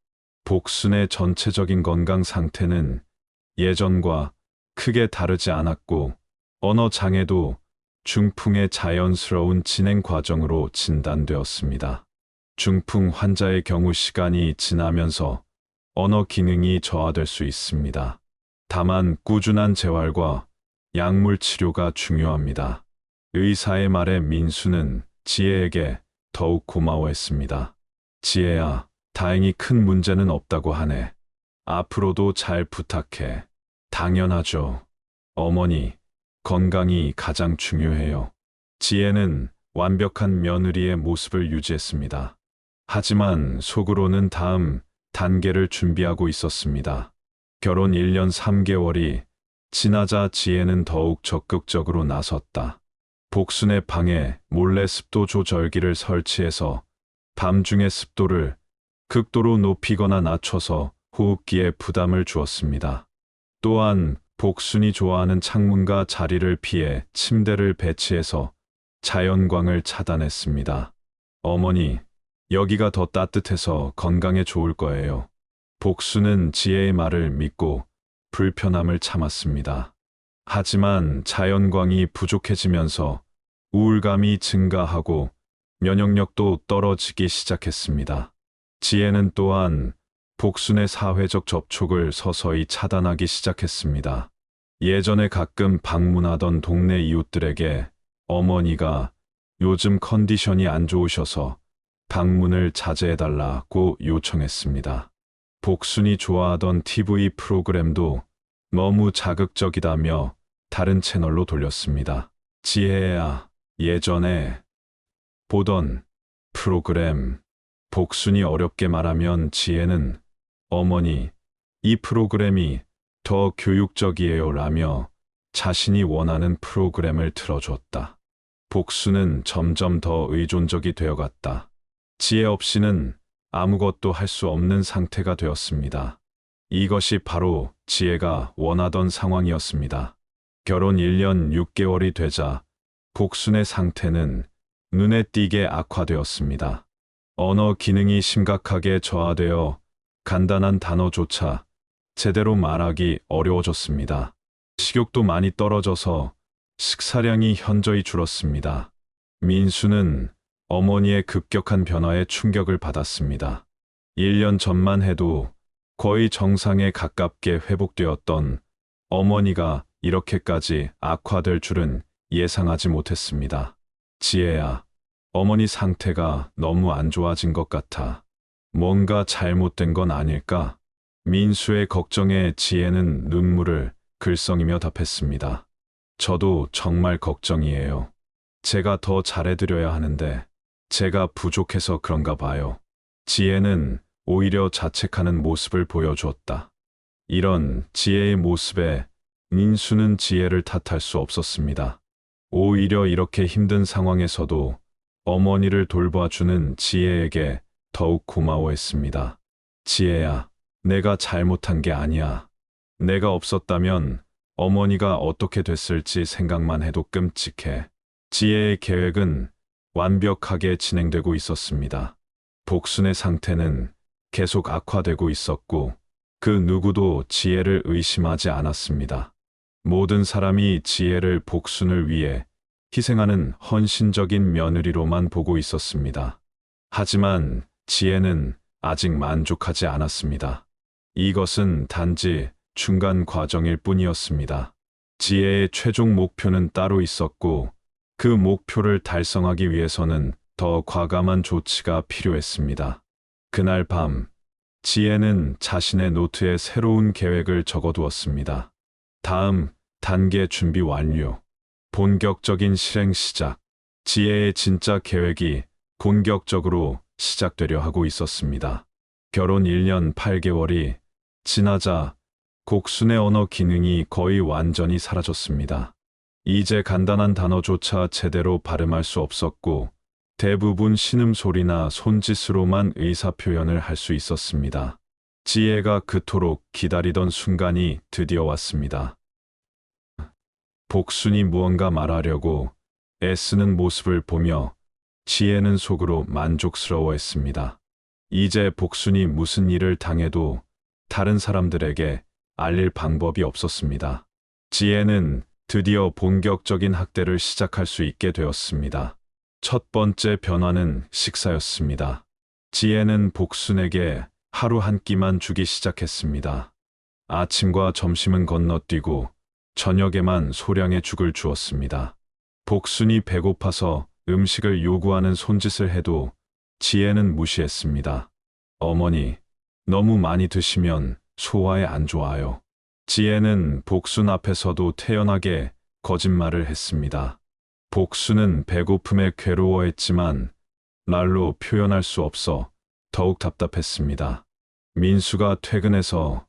복순의 전체적인 건강 상태는 예전과 크게 다르지 않았고 언어 장애도 중풍의 자연스러운 진행 과정으로 진단되었습니다. 중풍 환자의 경우 시간이 지나면서 언어 기능이 저하될 수 있습니다. 다만 꾸준한 재활과 약물 치료가 중요합니다. 의사의 말에 민수는 지혜에게 더욱 고마워했습니다. 지혜야, 다행히 큰 문제는 없다고 하네. 앞으로도 잘 부탁해. 당연하죠. 어머니, 건강이 가장 중요해요. 지혜는 완벽한 며느리의 모습을 유지했습니다. 하지만 속으로는 다음 단계를 준비하고 있었습니다. 결혼 1년 3개월이 지나자 지혜는 더욱 적극적으로 나섰다. 복순의 방에 몰래 습도 조절기를 설치해서 밤중에 습도를 극도로 높이거나 낮춰서 호흡기에 부담을 주었습니다. 또한 복순이 좋아하는 창문과 자리를 피해 침대를 배치해서 자연광을 차단했습니다. 어머니, 여기가 더 따뜻해서 건강에 좋을 거예요. 복순은 지혜의 말을 믿고 불편함을 참았습니다. 하지만 자연광이 부족해지면서 우울감이 증가하고 면역력도 떨어지기 시작했습니다. 지혜는 또한 복순의 사회적 접촉을 서서히 차단하기 시작했습니다. 예전에 가끔 방문하던 동네 이웃들에게 어머니가 요즘 컨디션이 안 좋으셔서 방문을 자제해달라고 요청했습니다. 복순이 좋아하던 TV 프로그램도 너무 자극적이다며 다른 채널로 돌렸습니다. 지혜야, 예전에 보던 프로그램. 복순이 어렵게 말하면 지혜는 어머니, 이 프로그램이 더 교육적이에요 라며 자신이 원하는 프로그램을 틀어줬다. 복순은 점점 더 의존적이 되어갔다. 지혜 없이는 아무것도 할 수 없는 상태가 되었습니다. 이것이 바로 지혜가 원하던 상황이었습니다. 결혼 1년 6개월이 되자 복순의 상태는 눈에 띄게 악화되었습니다. 언어 기능이 심각하게 저하되어 간단한 단어조차 제대로 말하기 어려워졌습니다. 식욕도 많이 떨어져서 식사량이 현저히 줄었습니다. 민수는 어머니의 급격한 변화에 충격을 받았습니다. 1년 전만 해도 거의 정상에 가깝게 회복되었던 어머니가 이렇게까지 악화될 줄은 예상하지 못했습니다. 지혜야, 어머니 상태가 너무 안 좋아진 것 같아. 뭔가 잘못된 건 아닐까? 민수의 걱정에 지혜는 눈물을 글썽이며 답했습니다. 저도 정말 걱정이에요. 제가 더 잘해드려야 하는데 제가 부족해서 그런가 봐요. 지혜는 오히려 자책하는 모습을 보여주었다. 이런 지혜의 모습에 민수는 지혜를 탓할 수 없었습니다. 오히려 이렇게 힘든 상황에서도 어머니를 돌봐주는 지혜에게 더욱 고마워했습니다. 지혜야, 내가 잘못한 게 아니야. 내가 없었다면 어머니가 어떻게 됐을지 생각만 해도 끔찍해. 지혜의 계획은 완벽하게 진행되고 있었습니다. 복순의 상태는 계속 악화되고 있었고 그 누구도 지혜를 의심하지 않았습니다. 모든 사람이 지혜를 복순을 위해 희생하는 헌신적인 며느리로만 보고 있었습니다. 하지만 지혜는 아직 만족하지 않았습니다. 이것은 단지 중간 과정일 뿐이었습니다. 지혜의 최종 목표는 따로 있었고 그 목표를 달성하기 위해서는 더 과감한 조치가 필요했습니다. 그날 밤, 지혜는 자신의 노트에 새로운 계획을 적어두었습니다. 다음 단계 준비 완료. 본격적인 실행 시작. 지혜의 진짜 계획이 본격적으로 시작되려 하고 있었습니다. 결혼 1년 8개월이 지나자 곡순의 언어 기능이 거의 완전히 사라졌습니다. 이제 간단한 단어조차 제대로 발음할 수 없었고 대부분 신음소리나 손짓으로만 의사표현을 할 수 있었습니다. 지혜가 그토록 기다리던 순간이 드디어 왔습니다. 복순이 무언가 말하려고 애쓰는 모습을 보며 지혜는 속으로 만족스러워했습니다. 이제 복순이 무슨 일을 당해도 다른 사람들에게 알릴 방법이 없었습니다. 지혜는 드디어 본격적인 학대를 시작할 수 있게 되었습니다. 첫 번째 변화는 식사였습니다. 지혜는 복순에게 하루 한 끼만 주기 시작했습니다. 아침과 점심은 건너뛰고 저녁에만 소량의 죽을 주었습니다. 복순이 배고파서 음식을 요구하는 손짓을 해도 지혜는 무시했습니다. 어머니, 너무 많이 드시면 소화에 안 좋아요. 지혜는 복순 앞에서도 태연하게 거짓말을 했습니다. 복순은 배고픔에 괴로워했지만 말로 표현할 수 없어 더욱 답답했습니다. 민수가 퇴근해서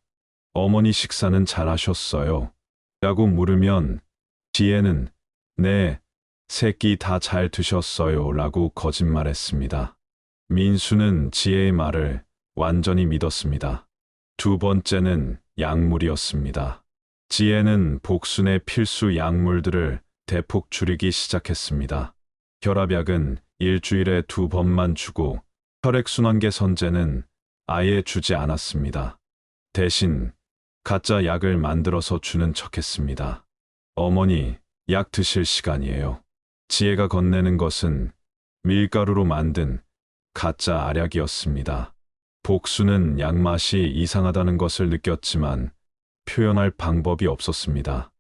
어머니 식사는 잘하셨어요? 라고 물으면 지혜는 네, 세 끼 다 잘 드셨어요 라고 거짓말했습니다. 민수는 지혜의 말을 완전히 믿었습니다. 두 번째는 약물이었습니다. 지혜는 복순의 필수 약물들을 대폭 줄이기 시작했습니다. 혈압약은 일주일에 2번만 주고 혈액순환계 선제는 아예 주지 않았습니다. 대신 가짜 약을 만들어서 주는 척했습니다. 어머니, 약 드실 시간이에요. 지혜가 건네는 것은 밀가루로 만든 가짜 알약이었습니다. 복순은 약맛이 이상하다는 것을 느꼈지만 표현할 방법이 없었습니다.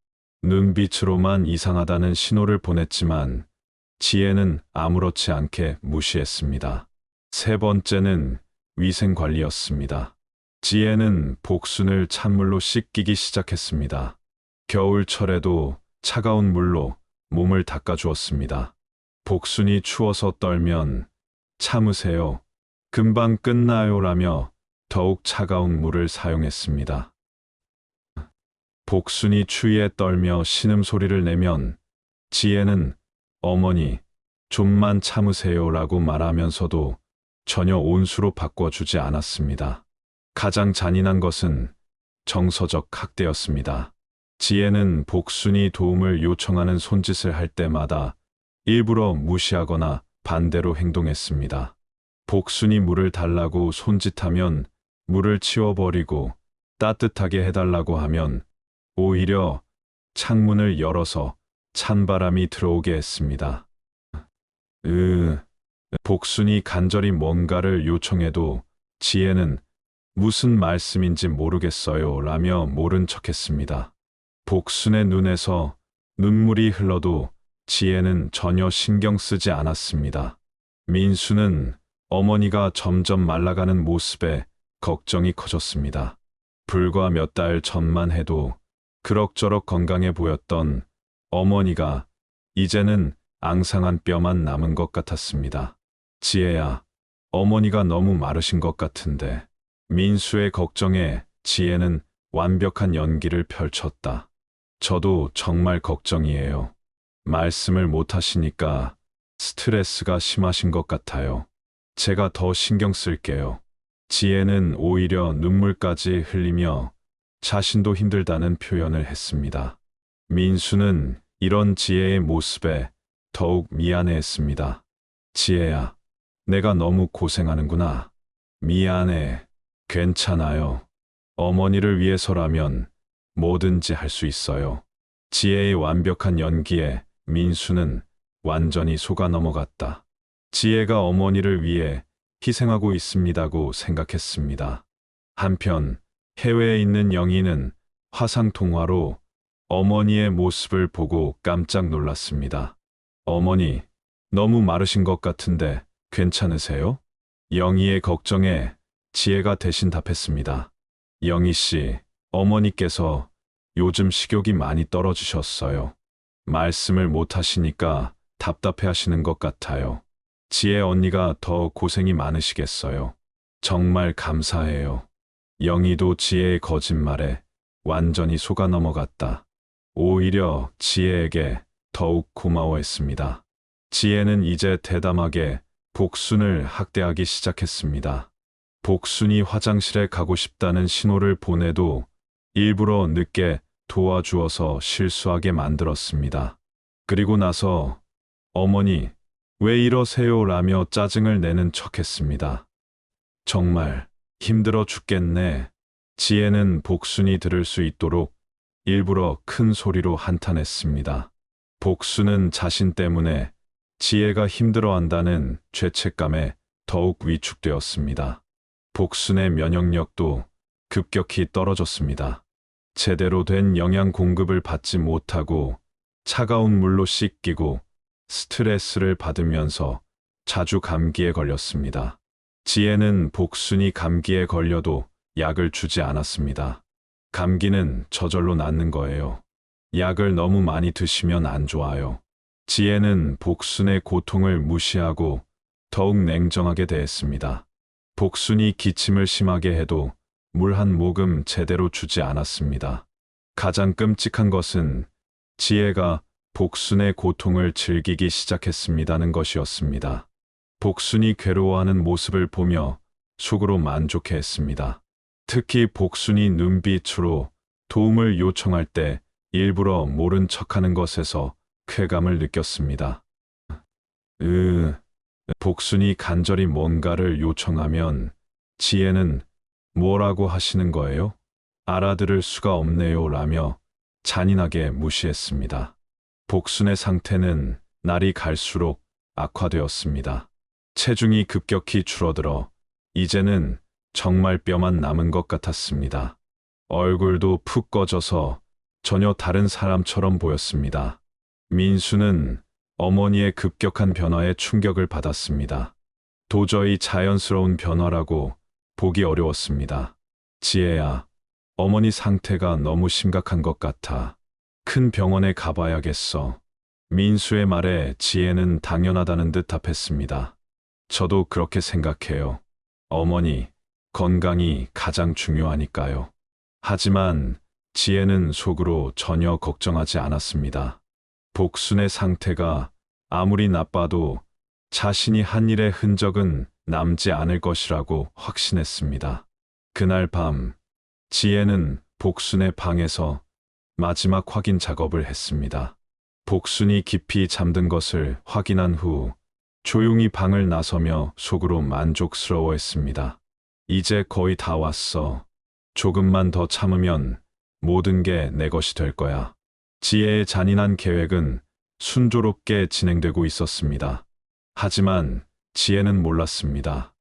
눈빛으로만 이상하다는 신호를 보냈지만 지혜는 아무렇지 않게 무시했습니다. 세 번째는 위생관리였습니다. 지혜는 복순을 찬물로 씻기기 시작했습니다. 겨울철에도 차가운 물로 몸을 닦아주었습니다. 복순이 추워서 떨면 참으세요. 금방 끝나요라며 더욱 차가운 물을 사용했습니다. 복순이 추위에 떨며 신음소리를 내면 지혜는 어머니, 좀만 참으세요라고 말하면서도 전혀 온수로 바꿔주지 않았습니다. 가장 잔인한 것은 정서적 학대였습니다. 지혜는 복순이 도움을 요청하는 손짓을 할 때마다 일부러 무시하거나 반대로 행동했습니다. 복순이 물을 달라고 손짓하면 물을 치워버리고 따뜻하게 해달라고 하면 오히려 창문을 열어서 찬바람이 들어오게 했습니다. 복순이 간절히 뭔가를 요청해도 지혜는 무슨 말씀인지 모르겠어요 라며 모른 척했습니다. 복순의 눈에서 눈물이 흘러도 지혜는 전혀 신경 쓰지 않았습니다. 민수는 어머니가 점점 말라가는 모습에 걱정이 커졌습니다. 불과 몇 달 전만 해도 그럭저럭 건강해 보였던 어머니가 이제는 앙상한 뼈만 남은 것 같았습니다. 지혜야, 어머니가 너무 마르신 것 같은데. 민수의 걱정에 지혜는 완벽한 연기를 펼쳤다. 저도 정말 걱정이에요. 말씀을 못 하시니까 스트레스가 심하신 것 같아요. 제가 더 신경 쓸게요. 지혜는 오히려 눈물까지 흘리며 자신도 힘들다는 표현을 했습니다. 민수는 이런 지혜의 모습에 더욱 미안해했습니다. 지혜야, 내가 너무 고생하는구나. 미안해. 괜찮아요. 어머니를 위해서라면 뭐든지 할 수 있어요. 지혜의 완벽한 연기에 민수는 완전히 속아 넘어갔다. 지혜가 어머니를 위해 희생하고 있습니다고 생각했습니다. 한편 해외에 있는 영희는 화상통화로 어머니의 모습을 보고 깜짝 놀랐습니다. 어머니, 너무 마르신 것 같은데 괜찮으세요? 영희의 걱정에 지혜가 대신 답했습니다. 영희 씨, 어머니께서 요즘 식욕이 많이 떨어지셨어요. 말씀을 못 하시니까 답답해 하시는 것 같아요. 지혜 언니가 더 고생이 많으시겠어요. 정말 감사해요. 영희도 지혜의 거짓말에 완전히 속아 넘어갔다. 오히려 지혜에게 더욱 고마워했습니다. 지혜는 이제 대담하게 복순을 학대하기 시작했습니다. 복순이 화장실에 가고 싶다는 신호를 보내도 일부러 늦게 도와주어서 실수하게 만들었습니다. 그리고 나서 어머니, 왜 이러세요? 라며 짜증을 내는 척했습니다. 정말 힘들어 죽겠네. 지혜는 복순이 들을 수 있도록 일부러 큰 소리로 한탄했습니다. 복순은 자신 때문에 지혜가 힘들어한다는 죄책감에 더욱 위축되었습니다. 복순의 면역력도 급격히 떨어졌습니다. 제대로 된 영양 공급을 받지 못하고 차가운 물로 씻기고 스트레스를 받으면서 자주 감기에 걸렸습니다. 지혜는 복순이 감기에 걸려도 약을 주지 않았습니다. 감기는 저절로 낫는 거예요. 약을 너무 많이 드시면 안 좋아요. 지혜는 복순의 고통을 무시하고 더욱 냉정하게 대했습니다. 복순이 기침을 심하게 해도 물 한 모금 제대로 주지 않았습니다. 가장 끔찍한 것은 지혜가 복순의 고통을 즐기기 시작했습니다는 것이었습니다. 복순이 괴로워하는 모습을 보며 속으로 만족해했습니다. 특히 복순이 눈빛으로 도움을 요청할 때 일부러 모른 척하는 것에서 쾌감을 느꼈습니다. 복순이 간절히 뭔가를 요청하면 지혜는 뭐라고 하시는 거예요? 알아들을 수가 없네요 라며 잔인하게 무시했습니다. 복순의 상태는 날이 갈수록 악화되었습니다. 체중이 급격히 줄어들어 이제는 정말 뼈만 남은 것 같았습니다. 얼굴도 푹 꺼져서 전혀 다른 사람처럼 보였습니다. 민수는 어머니의 급격한 변화에 충격을 받았습니다. 도저히 자연스러운 변화라고 보기 어려웠습니다. 지혜야, 어머니 상태가 너무 심각한 것 같아. 큰 병원에 가봐야겠어. 민수의 말에 지혜는 당연하다는 듯 답했습니다. 저도 그렇게 생각해요. 어머니, 건강이 가장 중요하니까요. 하지만 지혜는 속으로 전혀 걱정하지 않았습니다. 복순의 상태가 아무리 나빠도 자신이 한 일의 흔적은 남지 않을 것이라고 확신했습니다. 그날 밤, 지혜는 복순의 방에서 마지막 확인 작업을 했습니다. 복순이 깊이 잠든 것을 확인한 후 조용히 방을 나서며 속으로 만족스러워했습니다. 이제 거의 다 왔어. 조금만 더 참으면 모든 게 내 것이 될 거야. 지혜의 잔인한 계획은 순조롭게 진행되고 있었습니다. 하지만 지혜는 몰랐습니다.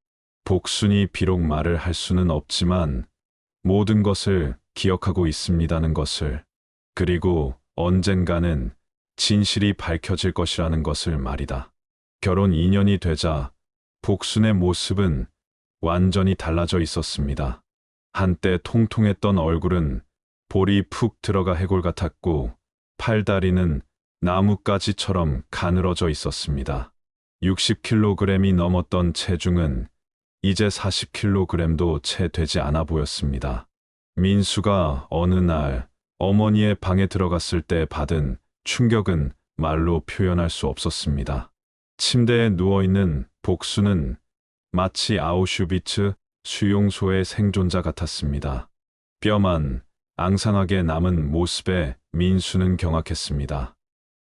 복순이 비록 말을 할 수는 없지만 모든 것을 기억하고 있습니다는 것을, 그리고 언젠가는 진실이 밝혀질 것이라는 것을 말이다. 결혼 2년이 되자 복순의 모습은 완전히 달라져 있었습니다. 한때 통통했던 얼굴은 볼이 푹 들어가 해골 같았고 팔다리는 나뭇가지처럼 가늘어져 있었습니다. 60kg이 넘었던 체중은 이제 40kg도 채 되지 않아 보였습니다. 민수가 어느 날 어머니의 방에 들어갔을 때 받은 충격은 말로 표현할 수 없었습니다. 침대에 누워있는 복수는 마치 아우슈비츠 수용소의 생존자 같았습니다. 뼈만 앙상하게 남은 모습에 민수는 경악했습니다.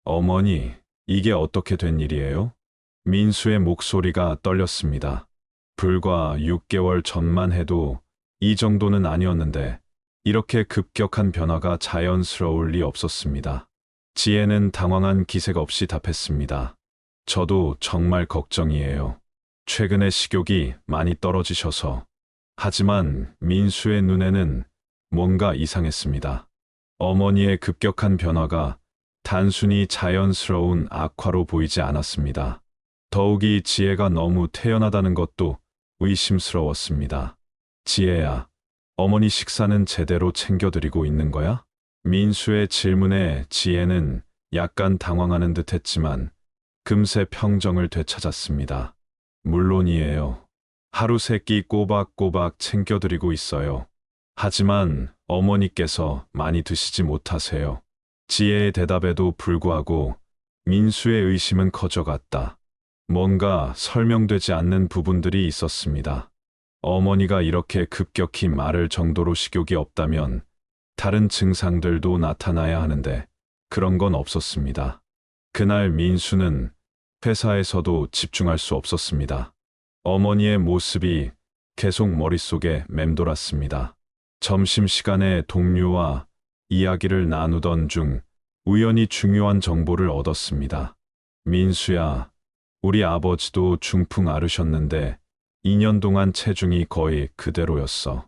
어머니, 이게 어떻게 된 일이에요? 민수의 목소리가 떨렸습니다. 불과 6개월 전만 해도 이 정도는 아니었는데 이렇게 급격한 변화가 자연스러울 리 없었습니다. 지혜는 당황한 기색 없이 답했습니다. 저도 정말 걱정이에요. 최근에 식욕이 많이 떨어지셔서. 하지만 민수의 눈에는 뭔가 이상했습니다. 어머니의 급격한 변화가 단순히 자연스러운 악화로 보이지 않았습니다. 더욱이 지혜가 너무 태연하다는 것도 의심스러웠습니다. 지혜야, 어머니 식사는 제대로 챙겨드리고 있는 거야? 민수의 질문에 지혜는 약간 당황하는 듯 했지만 금세 평정을 되찾았습니다. 물론이에요. 하루 3끼 꼬박꼬박 챙겨드리고 있어요. 하지만 어머니께서 많이 드시지 못하세요. 지혜의 대답에도 불구하고 민수의 의심은 커져갔다. 뭔가 설명되지 않는 부분들이 있었습니다. 어머니가 이렇게 급격히 마를 정도로 식욕이 없다면 다른 증상들도 나타나야 하는데 그런 건 없었습니다. 그날 민수는 회사에서도 집중할 수 없었습니다. 어머니의 모습이 계속 머릿속에 맴돌았습니다. 점심시간에 동료와 이야기를 나누던 중 우연히 중요한 정보를 얻었습니다. 민수야, 우리 아버지도 중풍 앓으셨는데 2년 동안 체중이 거의 그대로였어.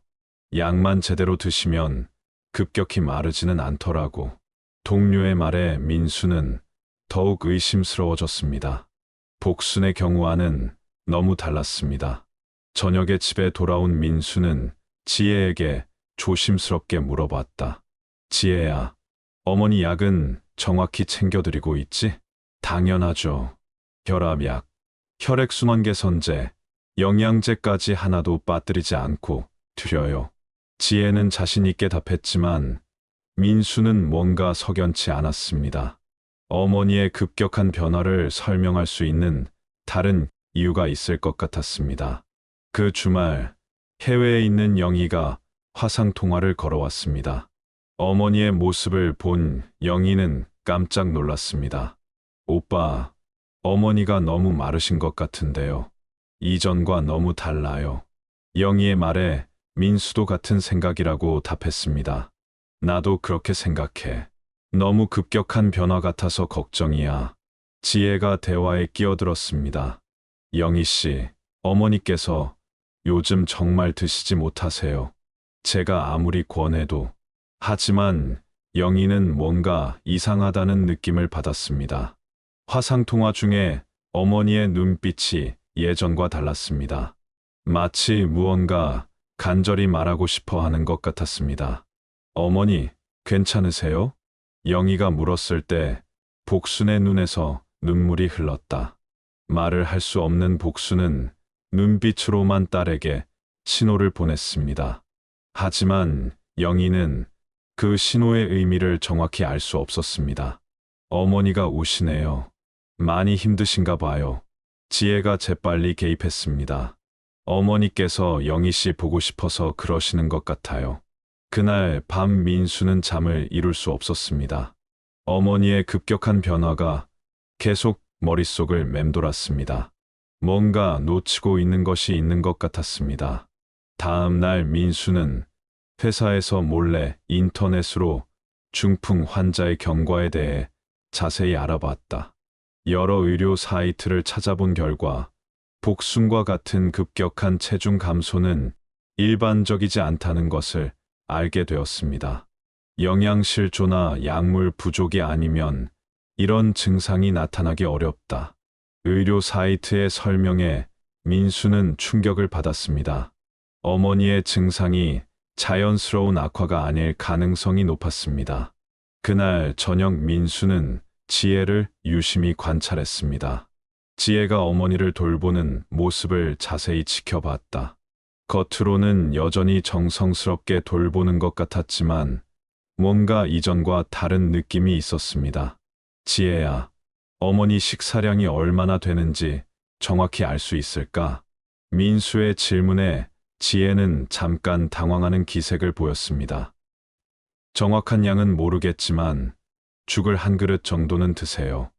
약만 제대로 드시면 급격히 마르지는 않더라고. 동료의 말에 민수는 더욱 의심스러워졌습니다. 복순의 경우와는 너무 달랐습니다. 저녁에 집에 돌아온 민수는 지혜에게 조심스럽게 물어봤다. 지혜야, 어머니 약은 정확히 챙겨드리고 있지? 당연하죠. 혈압약, 혈액순환 개선제, 영양제까지 하나도 빠뜨리지 않고 드려요. 지혜는 자신 있게 답했지만 민수는 뭔가 석연치 않았습니다. 어머니의 급격한 변화를 설명할 수 있는 다른 이유가 있을 것 같았습니다. 그 주말 해외에 있는 영희가 화상통화를 걸어왔습니다. 어머니의 모습을 본 영희는 깜짝 놀랐습니다. 오빠, 어머니가 너무 마르신 것 같은데요. 이전과 너무 달라요. 영희의 말에 민수도 같은 생각이라고 답했습니다. 나도 그렇게 생각해. 너무 급격한 변화 같아서 걱정이야. 지혜가 대화에 끼어들었습니다. 영희 씨, 어머니께서 요즘 정말 드시지 못하세요. 제가 아무리 권해도. 하지만 영희는 뭔가 이상하다는 느낌을 받았습니다. 화상통화 중에 어머니의 눈빛이 예전과 달랐습니다. 마치 무언가 간절히 말하고 싶어 하는 것 같았습니다. 어머니, 괜찮으세요? 영희가 물었을 때 복순의 눈에서 눈물이 흘렀다. 말을 할 수 없는 복순은 눈빛으로만 딸에게 신호를 보냈습니다. 하지만 영희는 그 신호의 의미를 정확히 알 수 없었습니다. 어머니가 우시네요. 많이 힘드신가 봐요. 지혜가 재빨리 개입했습니다. 어머니께서 영희 씨 보고 싶어서 그러시는 것 같아요. 그날 밤 민수는 잠을 이룰 수 없었습니다. 어머니의 급격한 변화가 계속 머릿속을 맴돌았습니다. 뭔가 놓치고 있는 것이 있는 것 같았습니다. 다음 날 민수는 회사에서 몰래 인터넷으로 중풍 환자의 경과에 대해 자세히 알아봤다. 여러 의료 사이트를 찾아본 결과 복순과 같은 급격한 체중 감소는 일반적이지 않다는 것을 알게 되었습니다. 영양실조나 약물 부족이 아니면 이런 증상이 나타나기 어렵다. 의료 사이트의 설명에 민수는 충격을 받았습니다. 어머니의 증상이 자연스러운 악화가 아닐 가능성이 높았습니다. 그날 저녁 민수는 지혜를 유심히 관찰했습니다. 지혜가 어머니를 돌보는 모습을 자세히 지켜봤다. 겉으로는 여전히 정성스럽게 돌보는 것 같았지만 뭔가 이전과 다른 느낌이 있었습니다. 지혜야, 어머니 식사량이 얼마나 되는지 정확히 알 수 있을까? 민수의 질문에 지혜는 잠깐 당황하는 기색을 보였습니다. 정확한 양은 모르겠지만 죽을 한 그릇 정도는 드세요.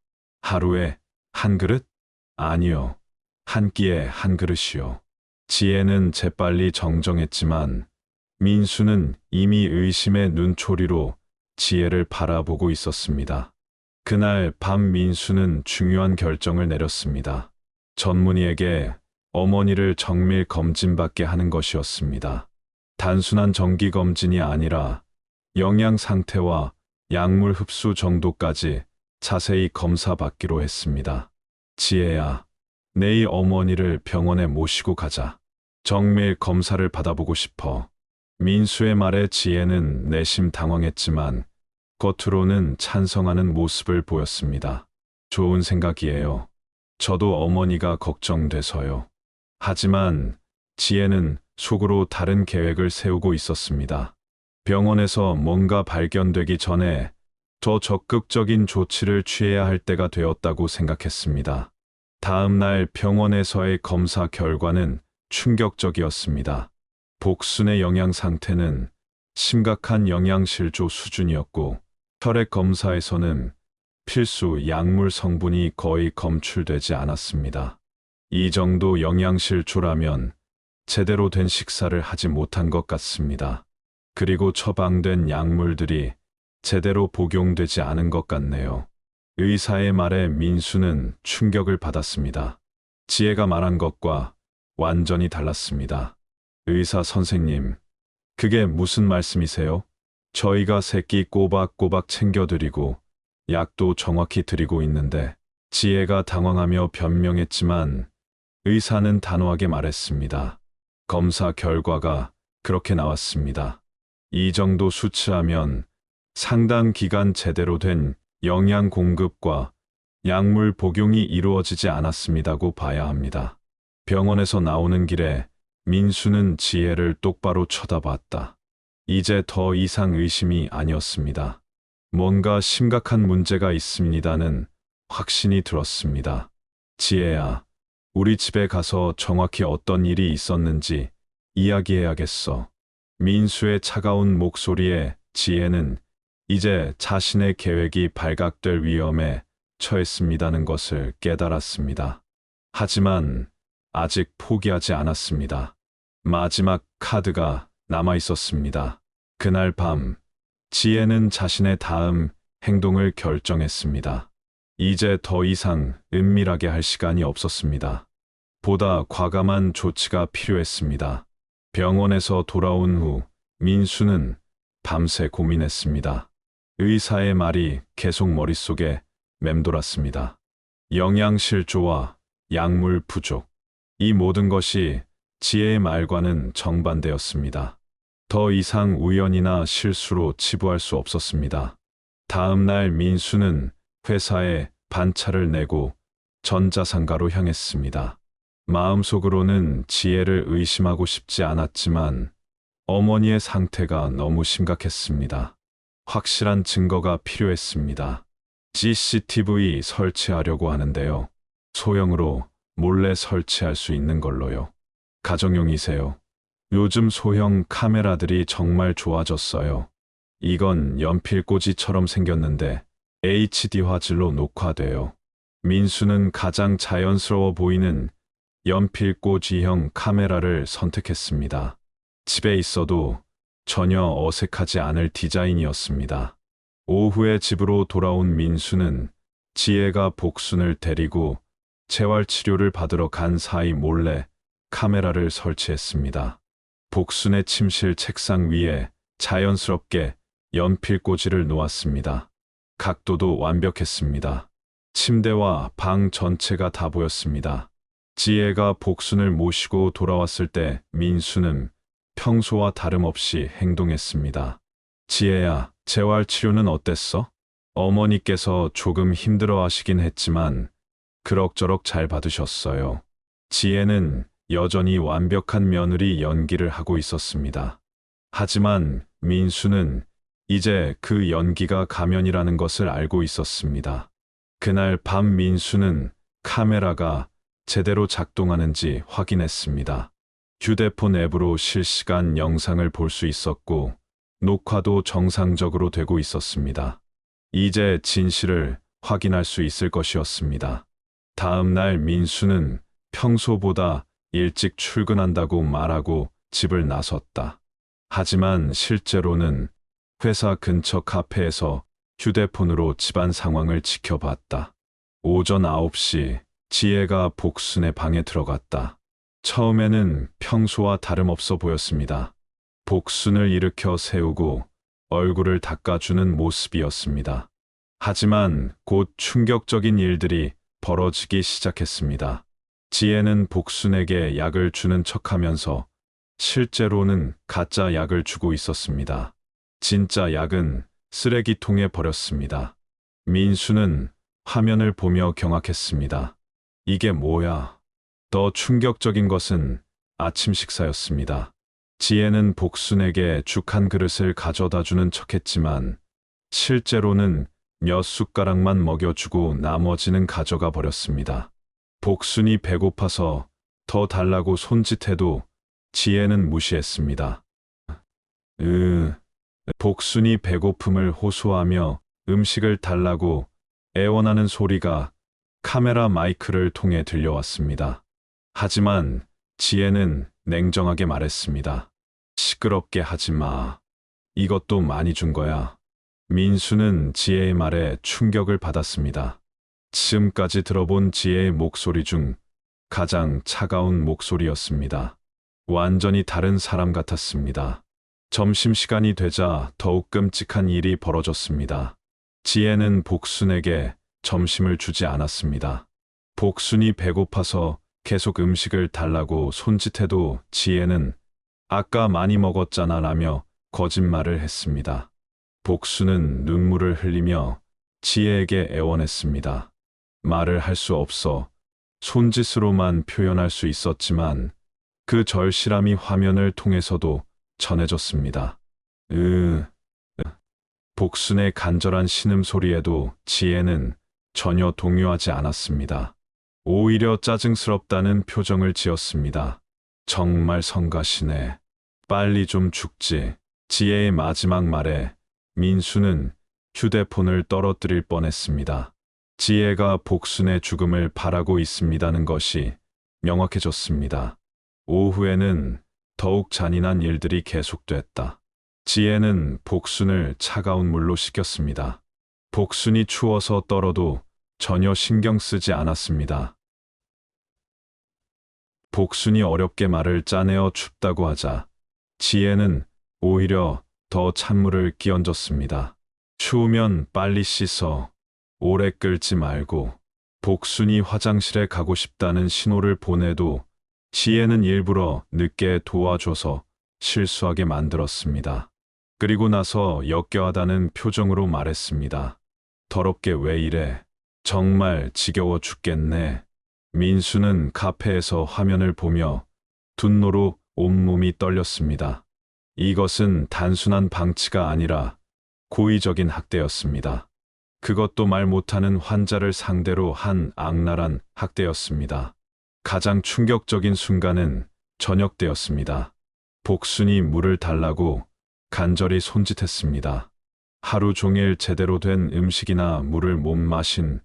하루에 한 그릇? 아니요. 한 끼에 한 그릇이요. 지혜는 재빨리 정정했지만 민수는 이미 의심의 눈초리로 지혜를 바라보고 있었습니다. 그날 밤 민수는 중요한 결정을 내렸습니다. 전문의에게 어머니를 정밀 검진받게 하는 것이었습니다. 단순한 정기 검진이 아니라 영양 상태와 약물 흡수 정도까지 자세히 검사받기로 했습니다. 지혜야, 내일 어머니를 병원에 모시고 가자. 정밀 검사를 받아보고 싶어. 민수의 말에 지혜는 내심 당황했지만 겉으로는 찬성하는 모습을 보였습니다. 좋은 생각이에요. 저도 어머니가 걱정돼서요. 하지만 지혜는 속으로 다른 계획을 세우고 있었습니다. 병원에서 뭔가 발견되기 전에 더 적극적인 조치를 취해야 할 때가 되었다고 생각했습니다. 다음 날 병원에서의 검사 결과는 충격적이었습니다. 복순의 영양 상태는 심각한 영양실조 수준이었고 혈액 검사에서는 필수 약물 성분이 거의 검출되지 않았습니다. 이 정도 영양실조라면 제대로 된 식사를 하지 못한 것 같습니다. 그리고 처방된 약물들이 제대로 복용되지 않은 것 같네요. 의사의 말에 민수는 충격을 받았습니다. 지혜가 말한 것과 완전히 달랐습니다. 의사 선생님, 그게 무슨 말씀이세요? 저희가 새끼 꼬박꼬박 챙겨드리고 약도 정확히 드리고 있는데. 지혜가 당황하며 변명했지만 의사는 단호하게 말했습니다. 검사 결과가 그렇게 나왔습니다. 이 정도 수치라면 상당 기간 제대로 된 영양 공급과 약물 복용이 이루어지지 않았습니다고 봐야 합니다. 병원에서 나오는 길에 민수는 지혜를 똑바로 쳐다봤다. 이제 더 이상 의심이 아니었습니다. 뭔가 심각한 문제가 있습니다는 확신이 들었습니다. 지혜야, 우리 집에 가서 정확히 어떤 일이 있었는지 이야기해야겠어. 민수의 차가운 목소리에 지혜는 이제 자신의 계획이 발각될 위험에 처했습니다는 것을 깨달았습니다. 하지만 아직 포기하지 않았습니다. 마지막 카드가 남아 있었습니다. 그날 밤, 지혜는 자신의 다음 행동을 결정했습니다. 이제 더 이상 은밀하게 할 시간이 없었습니다. 보다 과감한 조치가 필요했습니다. 병원에서 돌아온 후 민수는 밤새 고민했습니다. 의사의 말이 계속 머릿속에 맴돌았습니다. 영양실조와 약물 부족. 이 모든 것이 지혜의 말과는 정반대였습니다. 더 이상 우연이나 실수로 치부할 수 없었습니다. 다음 날 민수는 회사에 반차를 내고 전자상가로 향했습니다. 마음속으로는 지혜를 의심하고 싶지 않았지만 어머니의 상태가 너무 심각했습니다. 확실한 증거가 필요했습니다. CCTV 설치하려고 하는데요. 소형으로 몰래 설치할 수 있는 걸로요. 가정용이세요. 요즘 소형 카메라들이 정말 좋아졌어요. 이건 연필꽂이처럼 생겼는데 HD 화질로 녹화돼요. 민수는 가장 자연스러워 보이는 연필꽂이형 카메라를 선택했습니다. 집에 있어도 전혀 어색하지 않을 디자인이었습니다. 오후에 집으로 돌아온 민수는 지혜가 복순을 데리고 재활치료를 받으러 간 사이 몰래 카메라를 설치했습니다. 복순의 침실 책상 위에 자연스럽게 연필꽂이를 놓았습니다. 각도도 완벽했습니다. 침대와 방 전체가 다 보였습니다. 지혜가 복순을 모시고 돌아왔을 때 민수는 평소와 다름없이 행동했습니다. 지혜야, 재활치료는 어땠어? 어머니께서 조금 힘들어하시긴 했지만 그럭저럭 잘 받으셨어요. 지혜는 여전히 완벽한 며느리 연기를 하고 있었습니다. 하지만 민수는 이제 그 연기가 가면이라는 것을 알고 있었습니다. 그날 밤 민수는 카메라가 제대로 작동하는지 확인했습니다. 휴대폰 앱으로 실시간 영상을 볼 수 있었고 녹화도 정상적으로 되고 있었습니다. 이제 진실을 확인할 수 있을 것이었습니다. 다음 날 민수는 평소보다 일찍 출근한다고 말하고 집을 나섰다. 하지만 실제로는 회사 근처 카페에서 휴대폰으로 집안 상황을 지켜봤다. 오전 9시 지혜가 복순의 방에 들어갔다. 처음에는 평소와 다름없어 보였습니다. 복순을 일으켜 세우고 얼굴을 닦아주는 모습이었습니다. 하지만 곧 충격적인 일들이 벌어지기 시작했습니다. 지혜는 복순에게 약을 주는 척하면서 실제로는 가짜 약을 주고 있었습니다. 진짜 약은 쓰레기통에 버렸습니다. 민수는 화면을 보며 경악했습니다. 이게 뭐야? 더 충격적인 것은 아침 식사였습니다. 지혜는 복순에게 죽 한 그릇을 가져다 주는 척했지만 실제로는 몇 숟가락만 먹여주고 나머지는 가져가 버렸습니다. 복순이 배고파서 더 달라고 손짓해도 지혜는 무시했습니다. 복순이 배고픔을 호소하며 음식을 달라고 애원하는 소리가 카메라 마이크를 통해 들려왔습니다. 하지만 지혜는 냉정하게 말했습니다. 시끄럽게 하지 마. 이것도 많이 준 거야. 민수는 지혜의 말에 충격을 받았습니다. 지금까지 들어본 지혜의 목소리 중 가장 차가운 목소리였습니다. 완전히 다른 사람 같았습니다. 점심시간이 되자 더욱 끔찍한 일이 벌어졌습니다. 지혜는 복순에게 점심을 주지 않았습니다. 복순이 배고파서 계속 음식을 달라고 손짓해도 지혜는 아까 많이 먹었잖아 라며 거짓말을 했습니다. 복순은 눈물을 흘리며 지혜에게 애원했습니다. 말을 할 수 없어 손짓으로만 표현할 수 있었지만 그 절실함이 화면을 통해서도 전해졌습니다. 복순의 간절한 신음소리에도 지혜는 전혀 동요하지 않았습니다. 오히려 짜증스럽다는 표정을 지었습니다. 정말 성가시네. 빨리 좀 죽지. 지혜의 마지막 말에 민수는 휴대폰을 떨어뜨릴 뻔했습니다. 지혜가 복순의 죽음을 바라고 있습니다는 것이 명확해졌습니다. 오후에는 더욱 잔인한 일들이 계속됐다. 지혜는 복순을 차가운 물로 씻겼습니다. 복순이 추워서 떨어도 전혀 신경 쓰지 않았습니다. 복순이 어렵게 말을 짜내어 춥다고 하자 지혜는 오히려 더 찬물을 끼얹었습니다. 추우면 빨리 씻어. 오래 끓지 말고. 복순이 화장실에 가고 싶다는 신호를 보내도 지혜는 일부러 늦게 도와줘서 실수하게 만들었습니다. 그리고 나서 역겨하다는 표정으로 말했습니다. 더럽게 왜 이래? 정말 지겨워 죽겠네. 민수는 카페에서 화면을 보며 분노로 온몸이 떨렸습니다. 이것은 단순한 방치가 아니라 고의적인 학대였습니다. 그것도 말 못하는 환자를 상대로 한 악랄한 학대였습니다. 가장 충격적인 순간은 저녁 때였습니다. 복순이 물을 달라고 간절히 손짓했습니다. 하루 종일 제대로 된 음식이나 물을 못 마신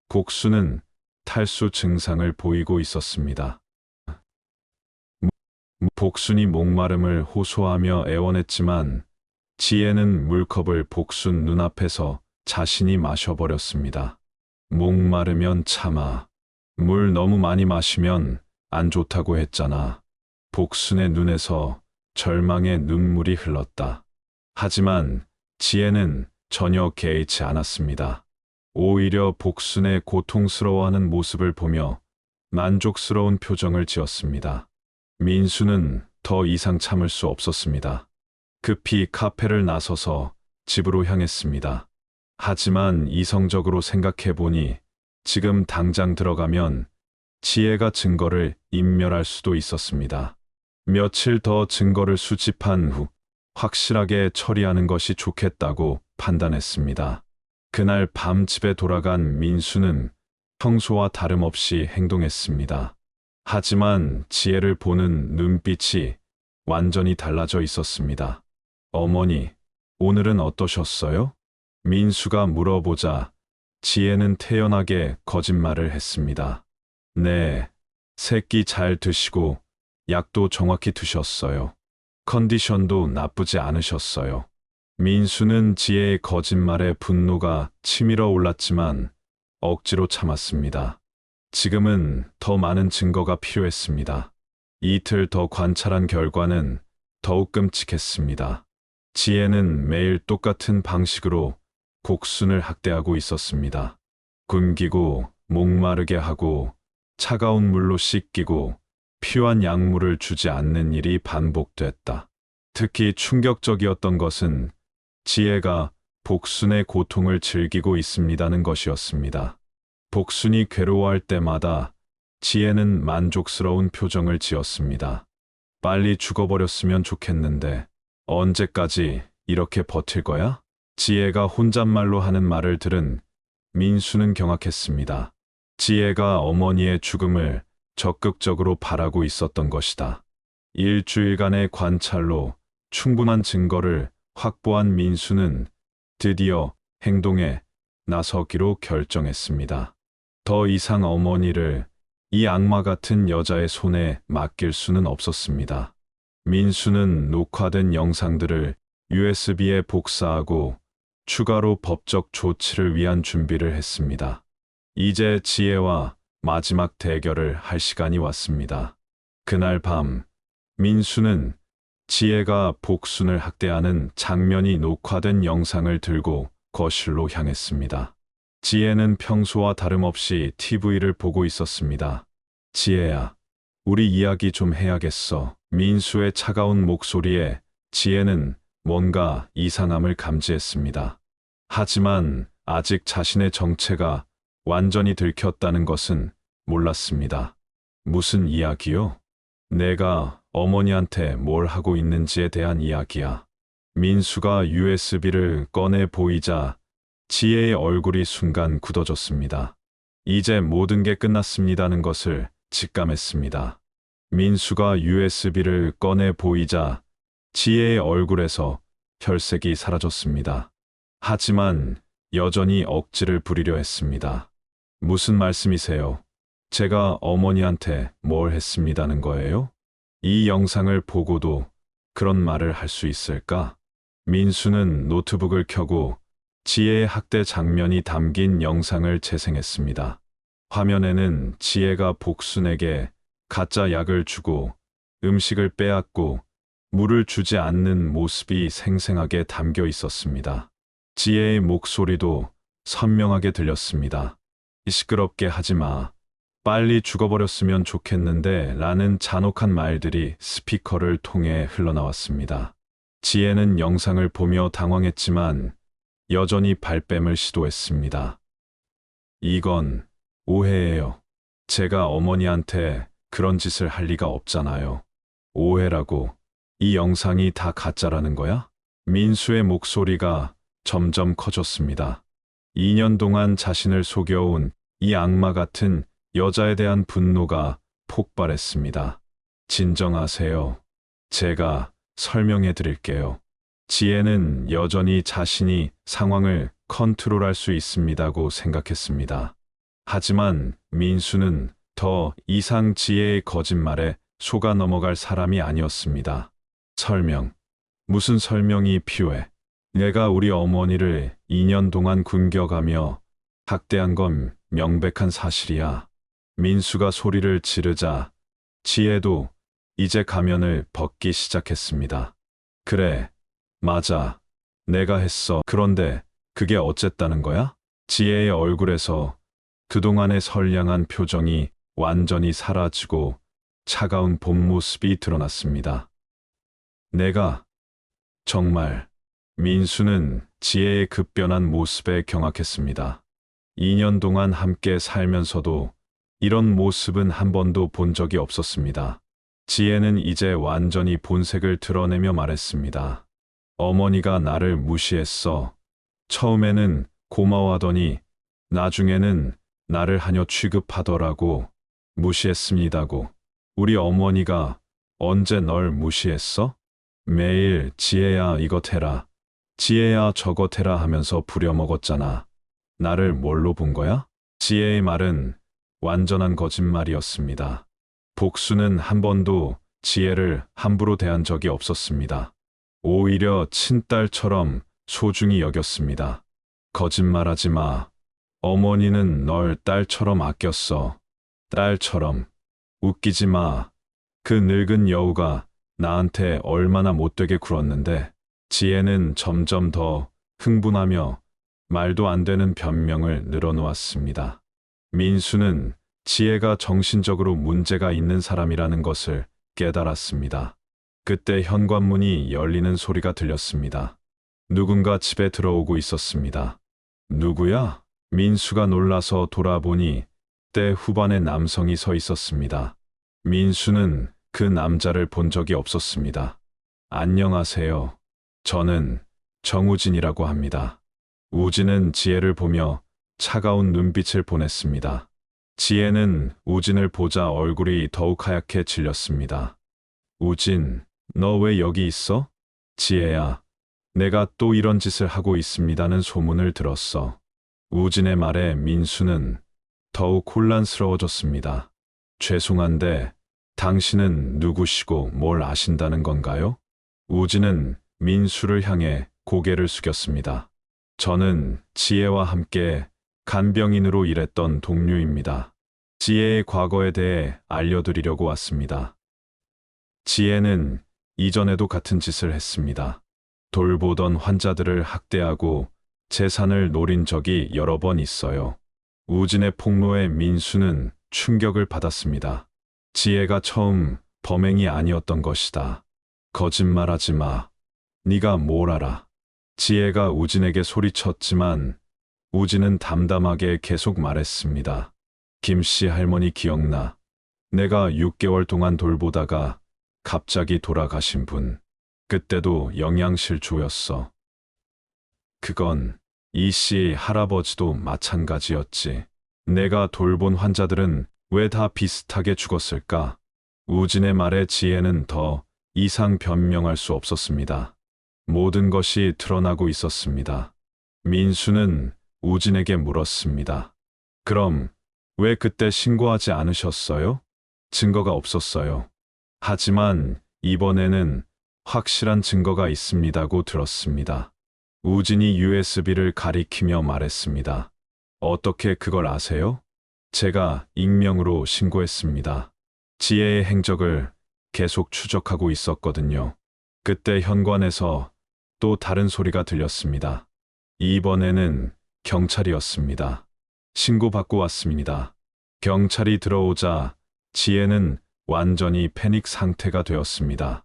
복순은 탈수 증상을 보이고 있었습니다. 복순이 목마름을 호소하며 애원했지만 지혜는 물컵을 복순 눈앞에서 자신이 마셔버렸습니다. 목마르면 참아. 물 너무 많이 마시면 안 좋다고 했잖아. 복순의 눈에서 절망의 눈물이 흘렀다. 하지만 지혜는 전혀 개의치 않았습니다. 오히려 복순의 고통스러워하는 모습을 보며 만족스러운 표정을 지었습니다. 민수는 더 이상 참을 수 없었습니다. 급히 카페를 나서서 집으로 향했습니다. 하지만 이성적으로 생각해보니 지금 당장 들어가면 지혜가 증거를 인멸할 수도 있었습니다. 며칠 더 증거를 수집한 후 확실하게 처리하는 것이 좋겠다고 판단했습니다. 그날 밤 집에 돌아간 민수는 평소와 다름없이 행동했습니다. 하지만 지혜를 보는 눈빛이 완전히 달라져 있었습니다. 어머니, 오늘은 어떠셨어요? 민수가 물어보자 지혜는 태연하게 거짓말을 했습니다. 네, 새끼 잘 드시고 약도 정확히 드셨어요. 컨디션도 나쁘지 않으셨어요. 민수는 지혜의 거짓말에 분노가 치밀어 올랐지만 억지로 참았습니다. 지금은 더 많은 증거가 필요했습니다. 이틀 더 관찰한 결과는 더욱 끔찍했습니다. 지혜는 매일 똑같은 방식으로 복순을 학대하고 있었습니다. 굶기고 목마르게 하고 차가운 물로 씻기고 필요한 약물을 주지 않는 일이 반복됐다. 특히 충격적이었던 것은 지혜가 복순의 고통을 즐기고 있습니다는 것이었습니다. 복순이 괴로워할 때마다 지혜는 만족스러운 표정을 지었습니다. 빨리 죽어버렸으면 좋겠는데 언제까지 이렇게 버틸 거야? 지혜가 혼잣말로 하는 말을 들은 민수는 경악했습니다. 지혜가 어머니의 죽음을 적극적으로 바라고 있었던 것이다. 일주일간의 관찰로 충분한 증거를 확보한 민수는 드디어 행동에 나서기로 결정했습니다. 더 이상 어머니를 이 악마 같은 여자의 손에 맡길 수는 없었습니다. 민수는 녹화된 영상들을 USB에 복사하고 추가로 법적 조치를 위한 준비를 했습니다. 이제 지혜와 마지막 대결을 할 시간이 왔습니다. 그날 밤, 민수는 지혜가 복순을 학대하는 장면이 녹화된 영상을 들고 거실로 향했습니다. 지혜는 평소와 다름없이 TV를 보고 있었습니다. 지혜야, 우리 이야기 좀 해야겠어. 민수의 차가운 목소리에 지혜는 뭔가 이상함을 감지했습니다. 하지만 아직 자신의 정체가 완전히 들켰다는 것은 몰랐습니다. 무슨 이야기요? 내가 어머니한테 뭘 하고 있는지에 대한 이야기야. 민수가 USB를 꺼내 보이자 지혜의 얼굴이 순간 굳어졌습니다. 이제 모든 게 끝났습니다는 것을 직감했습니다. 민수가 USB를 꺼내 보이자 지혜의 얼굴에서 혈색이 사라졌습니다. 하지만 여전히 억지를 부리려 했습니다. 무슨 말씀이세요? 제가 어머니한테 뭘 했습니다는 거예요? 이 영상을 보고도 그런 말을 할 수 있을까? 민수는 노트북을 켜고 지혜의 학대 장면이 담긴 영상을 재생했습니다. 화면에는 지혜가 복순에게 가짜 약을 주고 음식을 빼앗고 물을 주지 않는 모습이 생생하게 담겨 있었습니다. 지혜의 목소리도 선명하게 들렸습니다. 시끄럽게 하지 마. 빨리 죽어버렸으면 좋겠는데 라는 잔혹한 말들이 스피커를 통해 흘러나왔습니다. 지혜는 영상을 보며 당황했지만 여전히 발뺌을 시도했습니다. 이건 오해예요. 제가 어머니한테 그런 짓을 할 리가 없잖아요. 오해라고? 이 영상이 다 가짜라는 거야? 민수의 목소리가 점점 커졌습니다. 2년 동안 자신을 속여온 이 악마 같은 여자에 대한 분노가 폭발했습니다. 진정하세요. 제가 설명해 드릴게요. 지혜는 여전히 자신이 상황을 컨트롤할 수 있습니다고 생각했습니다. 하지만 민수는 더 이상 지혜의 거짓말에 속아 넘어갈 사람이 아니었습니다. 설명. 무슨 설명이 필요해? 내가 우리 어머니를 2년 동안 굶겨가며 학대한 건 명백한 사실이야. 민수가 소리를 지르자 지혜도 이제 가면을 벗기 시작했습니다. 그래, 맞아. 내가 했어. 그런데 그게 어쨌다는 거야? 지혜의 얼굴에서 그동안의 선량한 표정이 완전히 사라지고 차가운 본 모습이 드러났습니다. 내가 정말 민수는 지혜의 급변한 모습에 경악했습니다. 2년 동안 함께 살면서도 이런 모습은 한 번도 본 적이 없었습니다. 지혜는 이제 완전히 본색을 드러내며 말했습니다. 어머니가 나를 무시했어. 처음에는 고마워하더니 나중에는 나를 하녀 취급하더라고. 무시했습니다고. 우리 어머니가 언제 널 무시했어? 매일 지혜야 이것 해라, 지혜야 저것 해라 하면서 부려먹었잖아. 나를 뭘로 본 거야? 지혜의 말은 완전한 거짓말이었습니다. 복수는 한 번도 지혜를 함부로 대한 적이 없었습니다. 오히려 친딸처럼 소중히 여겼습니다. 거짓말하지 마. 어머니는 널 딸처럼 아꼈어. 딸처럼. 웃기지 마. 그 늙은 여우가 나한테 얼마나 못되게 굴었는데. 지혜는 점점 더 흥분하며 말도 안 되는 변명을 늘어놓았습니다. 민수는 지혜가 정신적으로 문제가 있는 사람이라는 것을 깨달았습니다. 그때 현관문이 열리는 소리가 들렸습니다. 누군가 집에 들어오고 있었습니다. 누구야? 민수가 놀라서 돌아보니 때 후반의 남성이 서 있었습니다. 민수는 그 남자를 본 적이 없었습니다. 안녕하세요. 저는 정우진이라고 합니다. 우진은 지혜를 보며 차가운 눈빛을 보냈습니다. 지혜는 우진을 보자 얼굴이 더욱 하얗게 질렸습니다. 우진, 너 왜 여기 있어? 지혜야, 내가 또 이런 짓을 하고 있습니다는 소문을 들었어. 우진의 말에 민수는 더욱 혼란스러워졌습니다. 죄송한데 당신은 누구시고 뭘 아신다는 건가요? 우진은 민수를 향해 고개를 숙였습니다. 저는 지혜와 함께 간병인으로 일했던 동료입니다. 지혜의 과거에 대해 알려드리려고 왔습니다. 지혜는 이전에도 같은 짓을 했습니다. 돌보던 환자들을 학대하고 재산을 노린 적이 여러 번 있어요. 우진의 폭로에 민수는 충격을 받았습니다. 지혜가 처음 범행이 아니었던 것이다. 거짓말하지 마. 네가 뭘 알아? 지혜가 우진에게 소리쳤지만 우진은 담담하게 계속 말했습니다. 김씨 할머니 기억나? 내가 6개월 동안 돌보다가 갑자기 돌아가신 분. 그때도 영양실조였어. 그건 이씨 할아버지도 마찬가지였지. 내가 돌본 환자들은 왜 다 비슷하게 죽었을까? 우진의 말에 지혜는 더 이상 변명할 수 없었습니다. 모든 것이 드러나고 있었습니다. 민수는 우진에게 물었습니다. 그럼 왜 그때 신고하지 않으셨어요? 증거가 없었어요. 하지만 이번에는 확실한 증거가 있습니다고 들었습니다. 우진이 USB를 가리키며 말했습니다. 어떻게 그걸 아세요? 제가 익명으로 신고했습니다. 지혜의 행적을 계속 추적하고 있었거든요. 그때 현관에서 또 다른 소리가 들렸습니다. 이번에는 경찰이었습니다. 신고받고 왔습니다. 경찰이 들어오자 지혜는 완전히 패닉 상태가 되었습니다.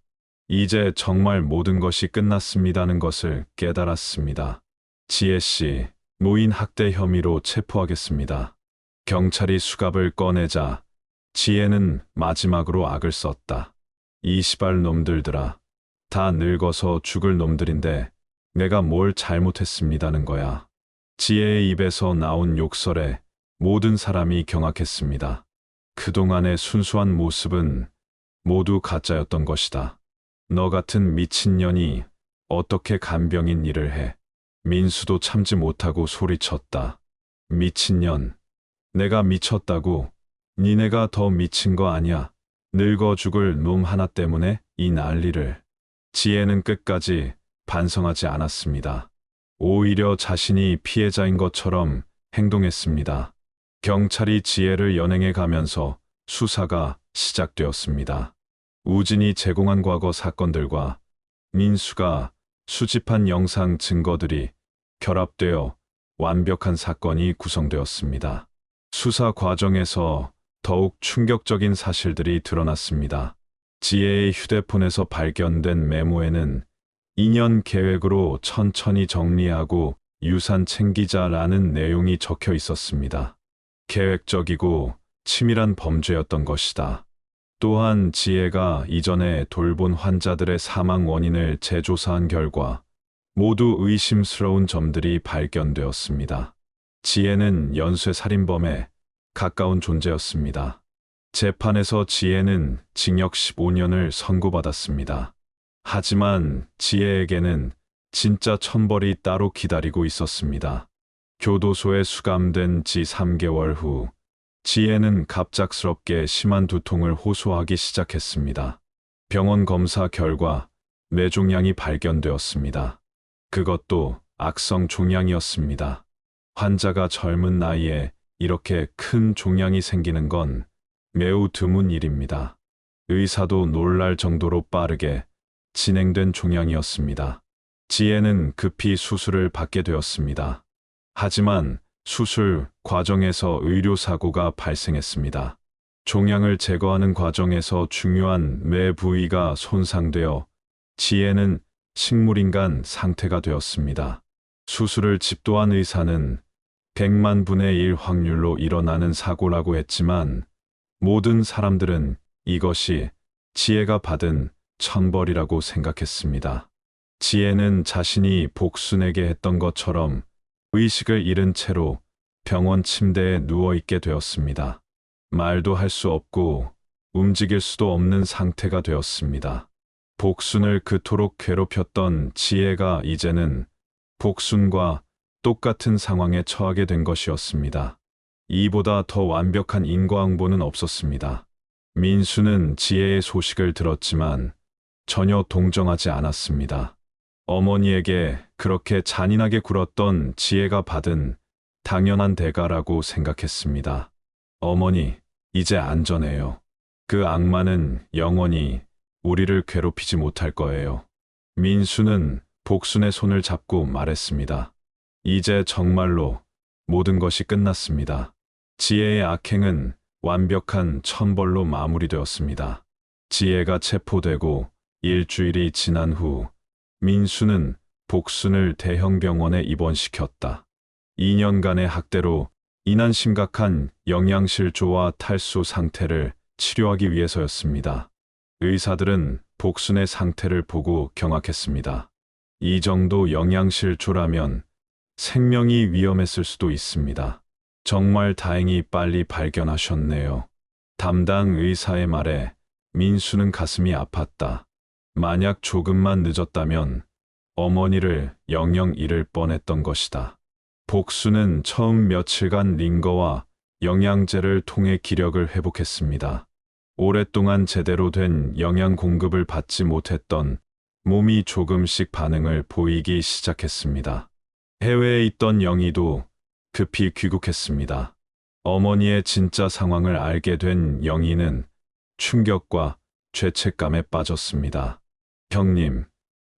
이제 정말 모든 것이 끝났습니다는 것을 깨달았습니다. 지혜 씨, 노인 학대 혐의로 체포하겠습니다. 경찰이 수갑을 꺼내자 지혜는 마지막으로 악을 썼다. 이 시발 놈들들아. 다 늙어서 죽을 놈들인데 내가 뭘 잘못했습니다는 거야. 지혜의 입에서 나온 욕설에 모든 사람이 경악했습니다. 그동안의 순수한 모습은 모두 가짜였던 것이다. 너 같은 미친년이 어떻게 간병인 일을 해? 민수도 참지 못하고 소리쳤다. 미친년. 내가 미쳤다고? 니네가 더 미친 거 아니야. 늙어 죽을 놈 하나 때문에 이 난리를. 지혜는 끝까지 반성하지 않았습니다. 오히려 자신이 피해자인 것처럼 행동했습니다. 경찰이 지혜를 연행해 가면서 수사가 시작되었습니다. 우진이 제공한 과거 사건들과 민수가 수집한 영상 증거들이 결합되어 완벽한 사건이 구성되었습니다. 수사 과정에서 더욱 충격적인 사실들이 드러났습니다. 지혜의 휴대폰에서 발견된 메모에는 2년 계획으로 천천히 정리하고 유산 챙기자라는 내용이 적혀 있었습니다. 계획적이고 치밀한 범죄였던 것이다. 또한 지혜가 이전에 돌본 환자들의 사망 원인을 재조사한 결과 모두 의심스러운 점들이 발견되었습니다. 지혜는 연쇄 살인범에 가까운 존재였습니다. 재판에서 지혜는 징역 15년을 선고받았습니다. 하지만 지혜에게는 진짜 천벌이 따로 기다리고 있었습니다. 교도소에 수감된 지 3개월 후, 지혜는 갑작스럽게 심한 두통을 호소하기 시작했습니다. 병원 검사 결과 뇌종양이 발견되었습니다. 그것도 악성 종양이었습니다. 환자가 젊은 나이에 이렇게 큰 종양이 생기는 건 매우 드문 일입니다. 의사도 놀랄 정도로 빠르게 진행된 종양이었습니다. 지혜는 급히 수술을 받게 되었습니다. 하지만 수술 과정에서 의료사고가 발생했습니다. 종양을 제거하는 과정에서 중요한 뇌 부위가 손상되어 지혜는 식물인간 상태가 되었습니다. 수술을 집도한 의사는 100만 분의 1 확률로 일어나는 사고라고 했지만 모든 사람들은 이것이 지혜가 받은 천벌이라고 생각했습니다. 지혜는 자신이 복순에게 했던 것처럼 의식을 잃은 채로 병원 침대에 누워있게 되었습니다. 말도 할 수 없고 움직일 수도 없는 상태가 되었습니다. 복순을 그토록 괴롭혔던 지혜가 이제는 복순과 똑같은 상황에 처하게 된 것이었습니다. 이보다 더 완벽한 인과응보는 없었습니다. 민수는 지혜의 소식을 들었지만 전혀 동정하지 않았습니다. 어머니에게 그렇게 잔인하게 굴었던 지혜가 받은 당연한 대가라고 생각했습니다. 어머니, 이제 안전해요. 그 악마는 영원히 우리를 괴롭히지 못할 거예요. 민수는 복순의 손을 잡고 말했습니다. 이제 정말로 모든 것이 끝났습니다. 지혜의 악행은 완벽한 천벌로 마무리되었습니다. 지혜가 체포되고 일주일이 지난 후 민수는 복순을 대형 병원에 입원시켰다. 2년간의 학대로 인한 심각한 영양실조와 탈수 상태를 치료하기 위해서였습니다. 의사들은 복순의 상태를 보고 경악했습니다. 이 정도 영양실조라면 생명이 위험했을 수도 있습니다. 정말 다행히 빨리 발견하셨네요. 담당 의사의 말에 민수는 가슴이 아팠다. 만약 조금만 늦었다면 어머니를 영영 잃을 뻔했던 것이다. 복수는 처음 며칠간 링거와 영양제를 통해 기력을 회복했습니다. 오랫동안 제대로 된 영양 공급을 받지 못했던 몸이 조금씩 반응을 보이기 시작했습니다. 해외에 있던 영희도 급히 귀국했습니다. 어머니의 진짜 상황을 알게 된 영희는 충격과 죄책감에 빠졌습니다. 형님,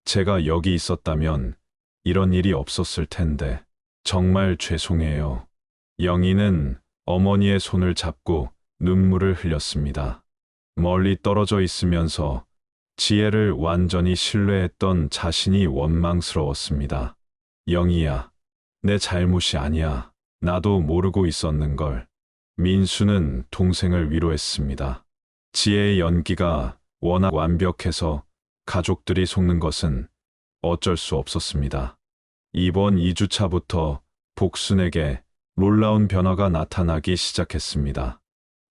제가 여기 있었다면 이런 일이 없었을 텐데 정말 죄송해요. 영희는 어머니의 손을 잡고 눈물을 흘렸습니다. 멀리 떨어져 있으면서 지혜를 완전히 신뢰했던 자신이 원망스러웠습니다. 영희야, 내 잘못이 아니야. 나도 모르고 있었는걸. 민수는 동생을 위로했습니다. 지혜의 연기가 워낙 완벽해서 가족들이 속는 것은 어쩔 수 없었습니다. 이번 2주차부터 복순에게 놀라운 변화가 나타나기 시작했습니다.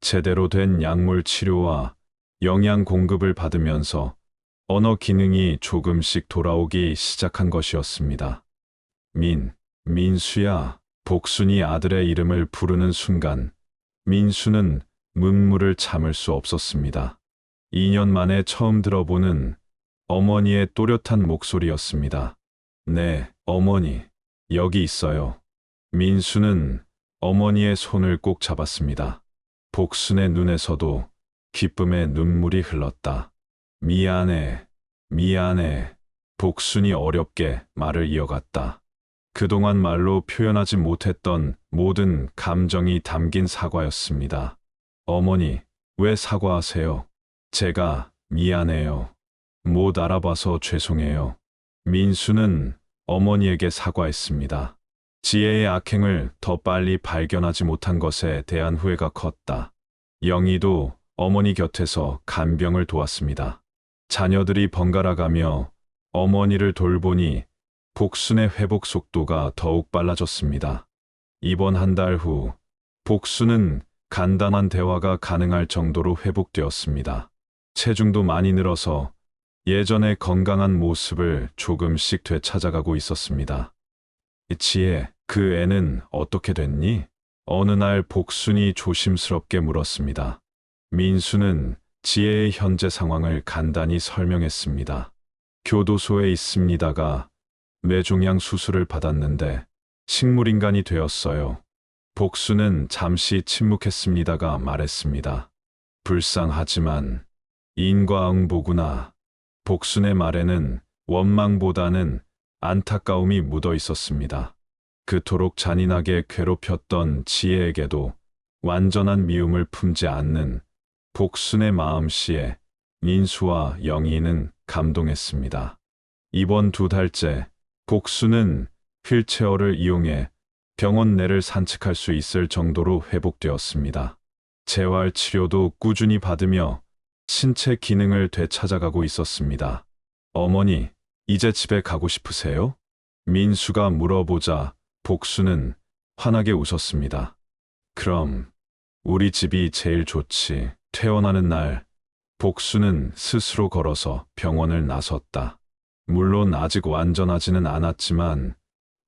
제대로 된 약물 치료와 영양 공급을 받으면서 언어 기능이 조금씩 돌아오기 시작한 것이었습니다. 민수야. 복순이 아들의 이름을 부르는 순간 민수는 눈물을 참을 수 없었습니다. 2년 만에 처음 들어보는 어머니의 또렷한 목소리였습니다. 네, 어머니, 여기 있어요. 민수는 어머니의 손을 꼭 잡았습니다. 복순의 눈에서도 기쁨의 눈물이 흘렀다. 미안해. 복순이 어렵게 말을 이어갔다. 그동안 말로 표현하지 못했던 모든 감정이 담긴 사과였습니다. 어머니, 왜 사과하세요? 제가 미안해요. 못 알아봐서 죄송해요. 민수는 어머니에게 사과했습니다. 지혜의 악행을 더 빨리 발견하지 못한 것에 대한 후회가 컸다. 영희도 어머니 곁에서 간병을 도왔습니다. 자녀들이 번갈아가며 어머니를 돌보니 복순의 회복 속도가 더욱 빨라졌습니다. 입원 한 달 후, 복순은 간단한 대화가 가능할 정도로 회복되었습니다. 체중도 많이 늘어서 예전의 건강한 모습을 조금씩 되찾아가고 있었습니다. 지혜, 그 애는 어떻게 됐니? 어느 날 복순이 조심스럽게 물었습니다. 민수는 지혜의 현재 상황을 간단히 설명했습니다. 교도소에 있습니다가 뇌종양 수술을 받았는데 식물인간이 되었어요. 복순은 잠시 침묵했습니다가 말했습니다. 불쌍하지만 인과응보구나. 복순의 말에는 원망보다는 안타까움이 묻어 있었습니다. 그토록 잔인하게 괴롭혔던 지혜에게도 완전한 미움을 품지 않는 복순의 마음씨에 민수와 영희는 감동했습니다. 이번 2달째 복순은 휠체어를 이용해 병원 내를 산책할 수 있을 정도로 회복되었습니다. 재활 치료도 꾸준히 받으며 신체 기능을 되찾아가고 있었습니다. 어머니, 이제 집에 가고 싶으세요? 민수가 물어보자 복순은 환하게 웃었습니다. 그럼 우리 집이 제일 좋지. 퇴원하는 날, 복순은 스스로 걸어서 병원을 나섰다. 물론 아직 완전하지는 않았지만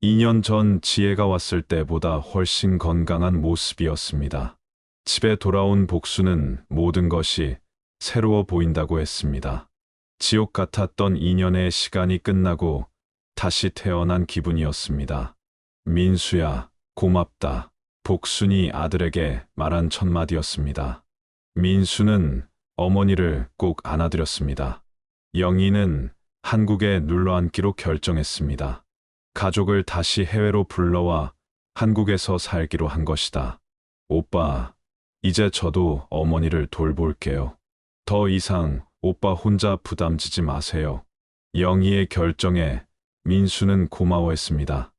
2년 전 지혜가 왔을 때보다 훨씬 건강한 모습이었습니다. 집에 돌아온 복순은 모든 것이 새로워 보인다고 했습니다. 지옥 같았던 2년의 시간이 끝나고 다시 태어난 기분이었습니다. 민수야, 고맙다. 복순이 아들에게 말한 첫마디였습니다. 민수는 어머니를 꼭 안아드렸습니다. 영희는 한국에 눌러앉기로 결정했습니다. 가족을 다시 해외로 불러와 한국에서 살기로 한 것이다. 오빠, 이제 저도 어머니를 돌볼게요. 더 이상 오빠 혼자 부담지지 마세요. 영희의 결정에 민수는 고마워했습니다.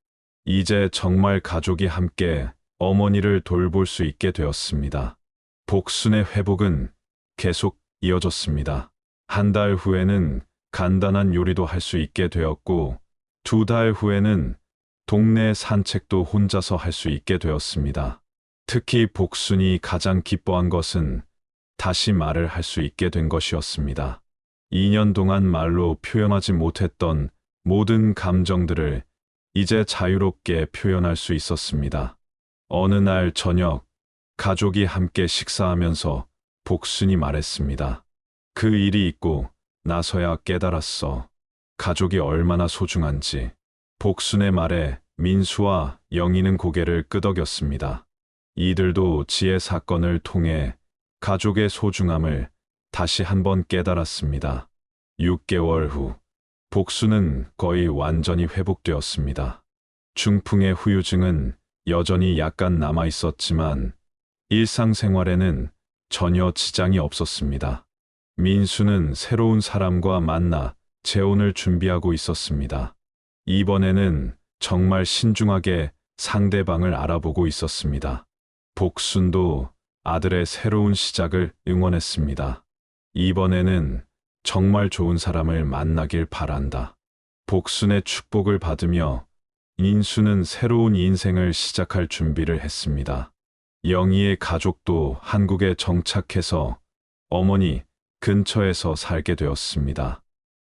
이제 정말 가족이 함께 어머니를 돌볼 수 있게 되었습니다. 복순의 회복은 계속 이어졌습니다. 한 달 후에는 간단한 요리도 할 수 있게 되었고 2달 후에는 동네 산책도 혼자서 할 수 있게 되었습니다. 특히 복순이 가장 기뻐한 것은 다시 말을 할 수 있게 된 것이었습니다. 2년 동안 말로 표현하지 못했던 모든 감정들을 이제 자유롭게 표현할 수 있었습니다. 어느 날 저녁, 가족이 함께 식사하면서 복순이 말했습니다. 그 일이 있고 나서야 깨달았어. 가족이 얼마나 소중한지. 복순의 말에 민수와 영희는 고개를 끄덕였습니다. 이들도 지혜 사건을 통해 가족의 소중함을 다시 한번 깨달았습니다. 6개월 후, 복순은 거의 완전히 회복되었습니다. 중풍의 후유증은 여전히 약간 남아 있었지만 일상생활에는 전혀 지장이 없었습니다. 민수는 새로운 사람과 만나 재혼을 준비하고 있었습니다. 이번에는 정말 신중하게 상대방을 알아보고 있었습니다. 복순도 아들의 새로운 시작을 응원했습니다. 이번에는 정말 좋은 사람을 만나길 바란다. 복순의 축복을 받으며 민수는 새로운 인생을 시작할 준비를 했습니다. 영희의 가족도 한국에 정착해서 어머니 근처에서 살게 되었습니다.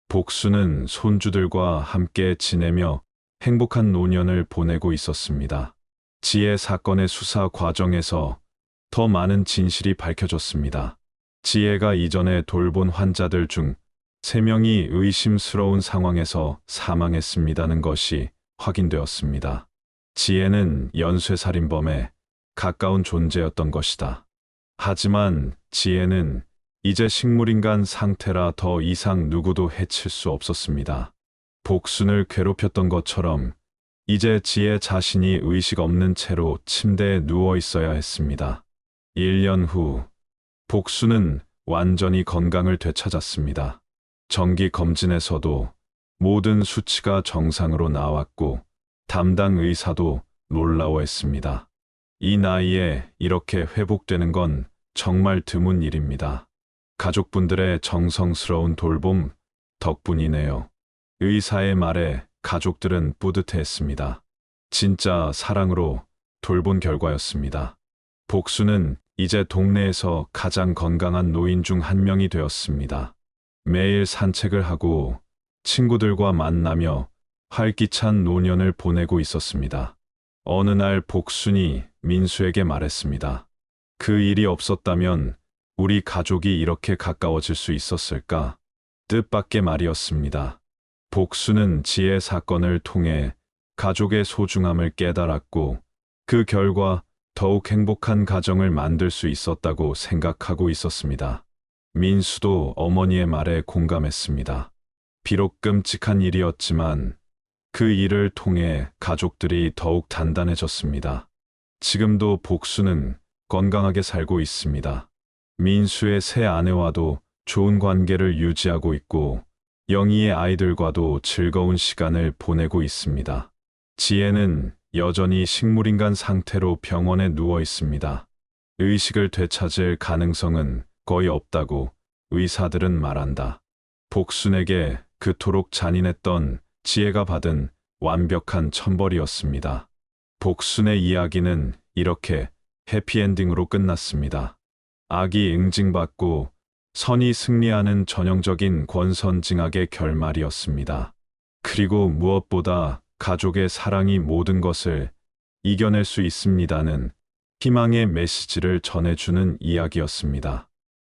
복순은 손주들과 함께 지내며 행복한 노년을 보내고 있었습니다. 지혜 사건의 수사 과정에서 더 많은 진실이 밝혀졌습니다. 지혜가 이전에 돌본 환자들 중 3명이 의심스러운 상황에서 사망했습니다는 것이 확인되었습니다. 지혜는 연쇄살인범에 가까운 존재였던 것이다. 하지만 지혜는 이제 식물인간 상태라 더 이상 누구도 해칠 수 없었습니다. 복순을 괴롭혔던 것처럼 이제 지혜 자신이 의식 없는 채로 침대에 누워 있어야 했습니다. 1년 후, 복순은 완전히 건강을 되찾았습니다. 정기 검진에서도 모든 수치가 정상으로 나왔고 담당 의사도 놀라워했습니다. 이 나이에 이렇게 회복되는 건 정말 드문 일입니다. 가족분들의 정성스러운 돌봄 덕분이네요. 의사의 말에 가족들은 뿌듯해했습니다. 진짜 사랑으로 돌본 결과였습니다. 복수는 이제 동네에서 가장 건강한 노인 중 한 명이 되었습니다. 매일 산책을 하고 친구들과 만나며 활기찬 노년을 보내고 있었습니다. 어느 날 복순이 민수에게 말했습니다. 그 일이 없었다면 우리 가족이 이렇게 가까워질 수 있었을까? 뜻밖의 말이었습니다. 복수는 지혜 사건을 통해 가족의 소중함을 깨달았고 그 결과 더욱 행복한 가정을 만들 수 있었다고 생각하고 있었습니다. 민수도 어머니의 말에 공감했습니다. 비록 끔찍한 일이었지만 그 일을 통해 가족들이 더욱 단단해졌습니다. 지금도 복수는 건강하게 살고 있습니다. 민수의 새 아내와도 좋은 관계를 유지하고 있고 영희의 아이들과도 즐거운 시간을 보내고 있습니다. 지혜는 여전히 식물인간 상태로 병원에 누워 있습니다. 의식을 되찾을 가능성은 거의 없다고 의사들은 말한다. 복순에게 그토록 잔인했던 지혜가 받은 완벽한 천벌이었습니다. 복순의 이야기는 이렇게 해피엔딩으로 끝났습니다. 악이 응징받고 선이 승리하는 전형적인 권선징악의 결말이었습니다. 그리고 무엇보다 가족의 사랑이 모든 것을 이겨낼 수 있습니다는 희망의 메시지를 전해주는 이야기였습니다.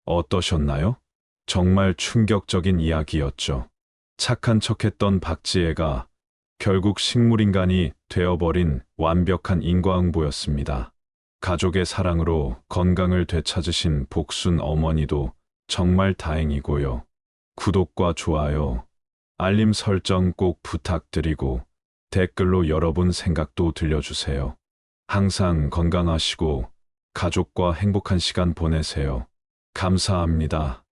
어떠셨나요? 정말 충격적인 이야기였죠. 착한 척했던 박지혜가 결국 식물인간이 되어버린 완벽한 인과응보였습니다. 가족의 사랑으로 건강을 되찾으신 복순 어머니도 정말 다행이고요. 구독과 좋아요, 알림 설정 꼭 부탁드리고 댓글로 여러분 생각도 들려주세요. 항상 건강하시고 가족과 행복한 시간 보내세요. 감사합니다.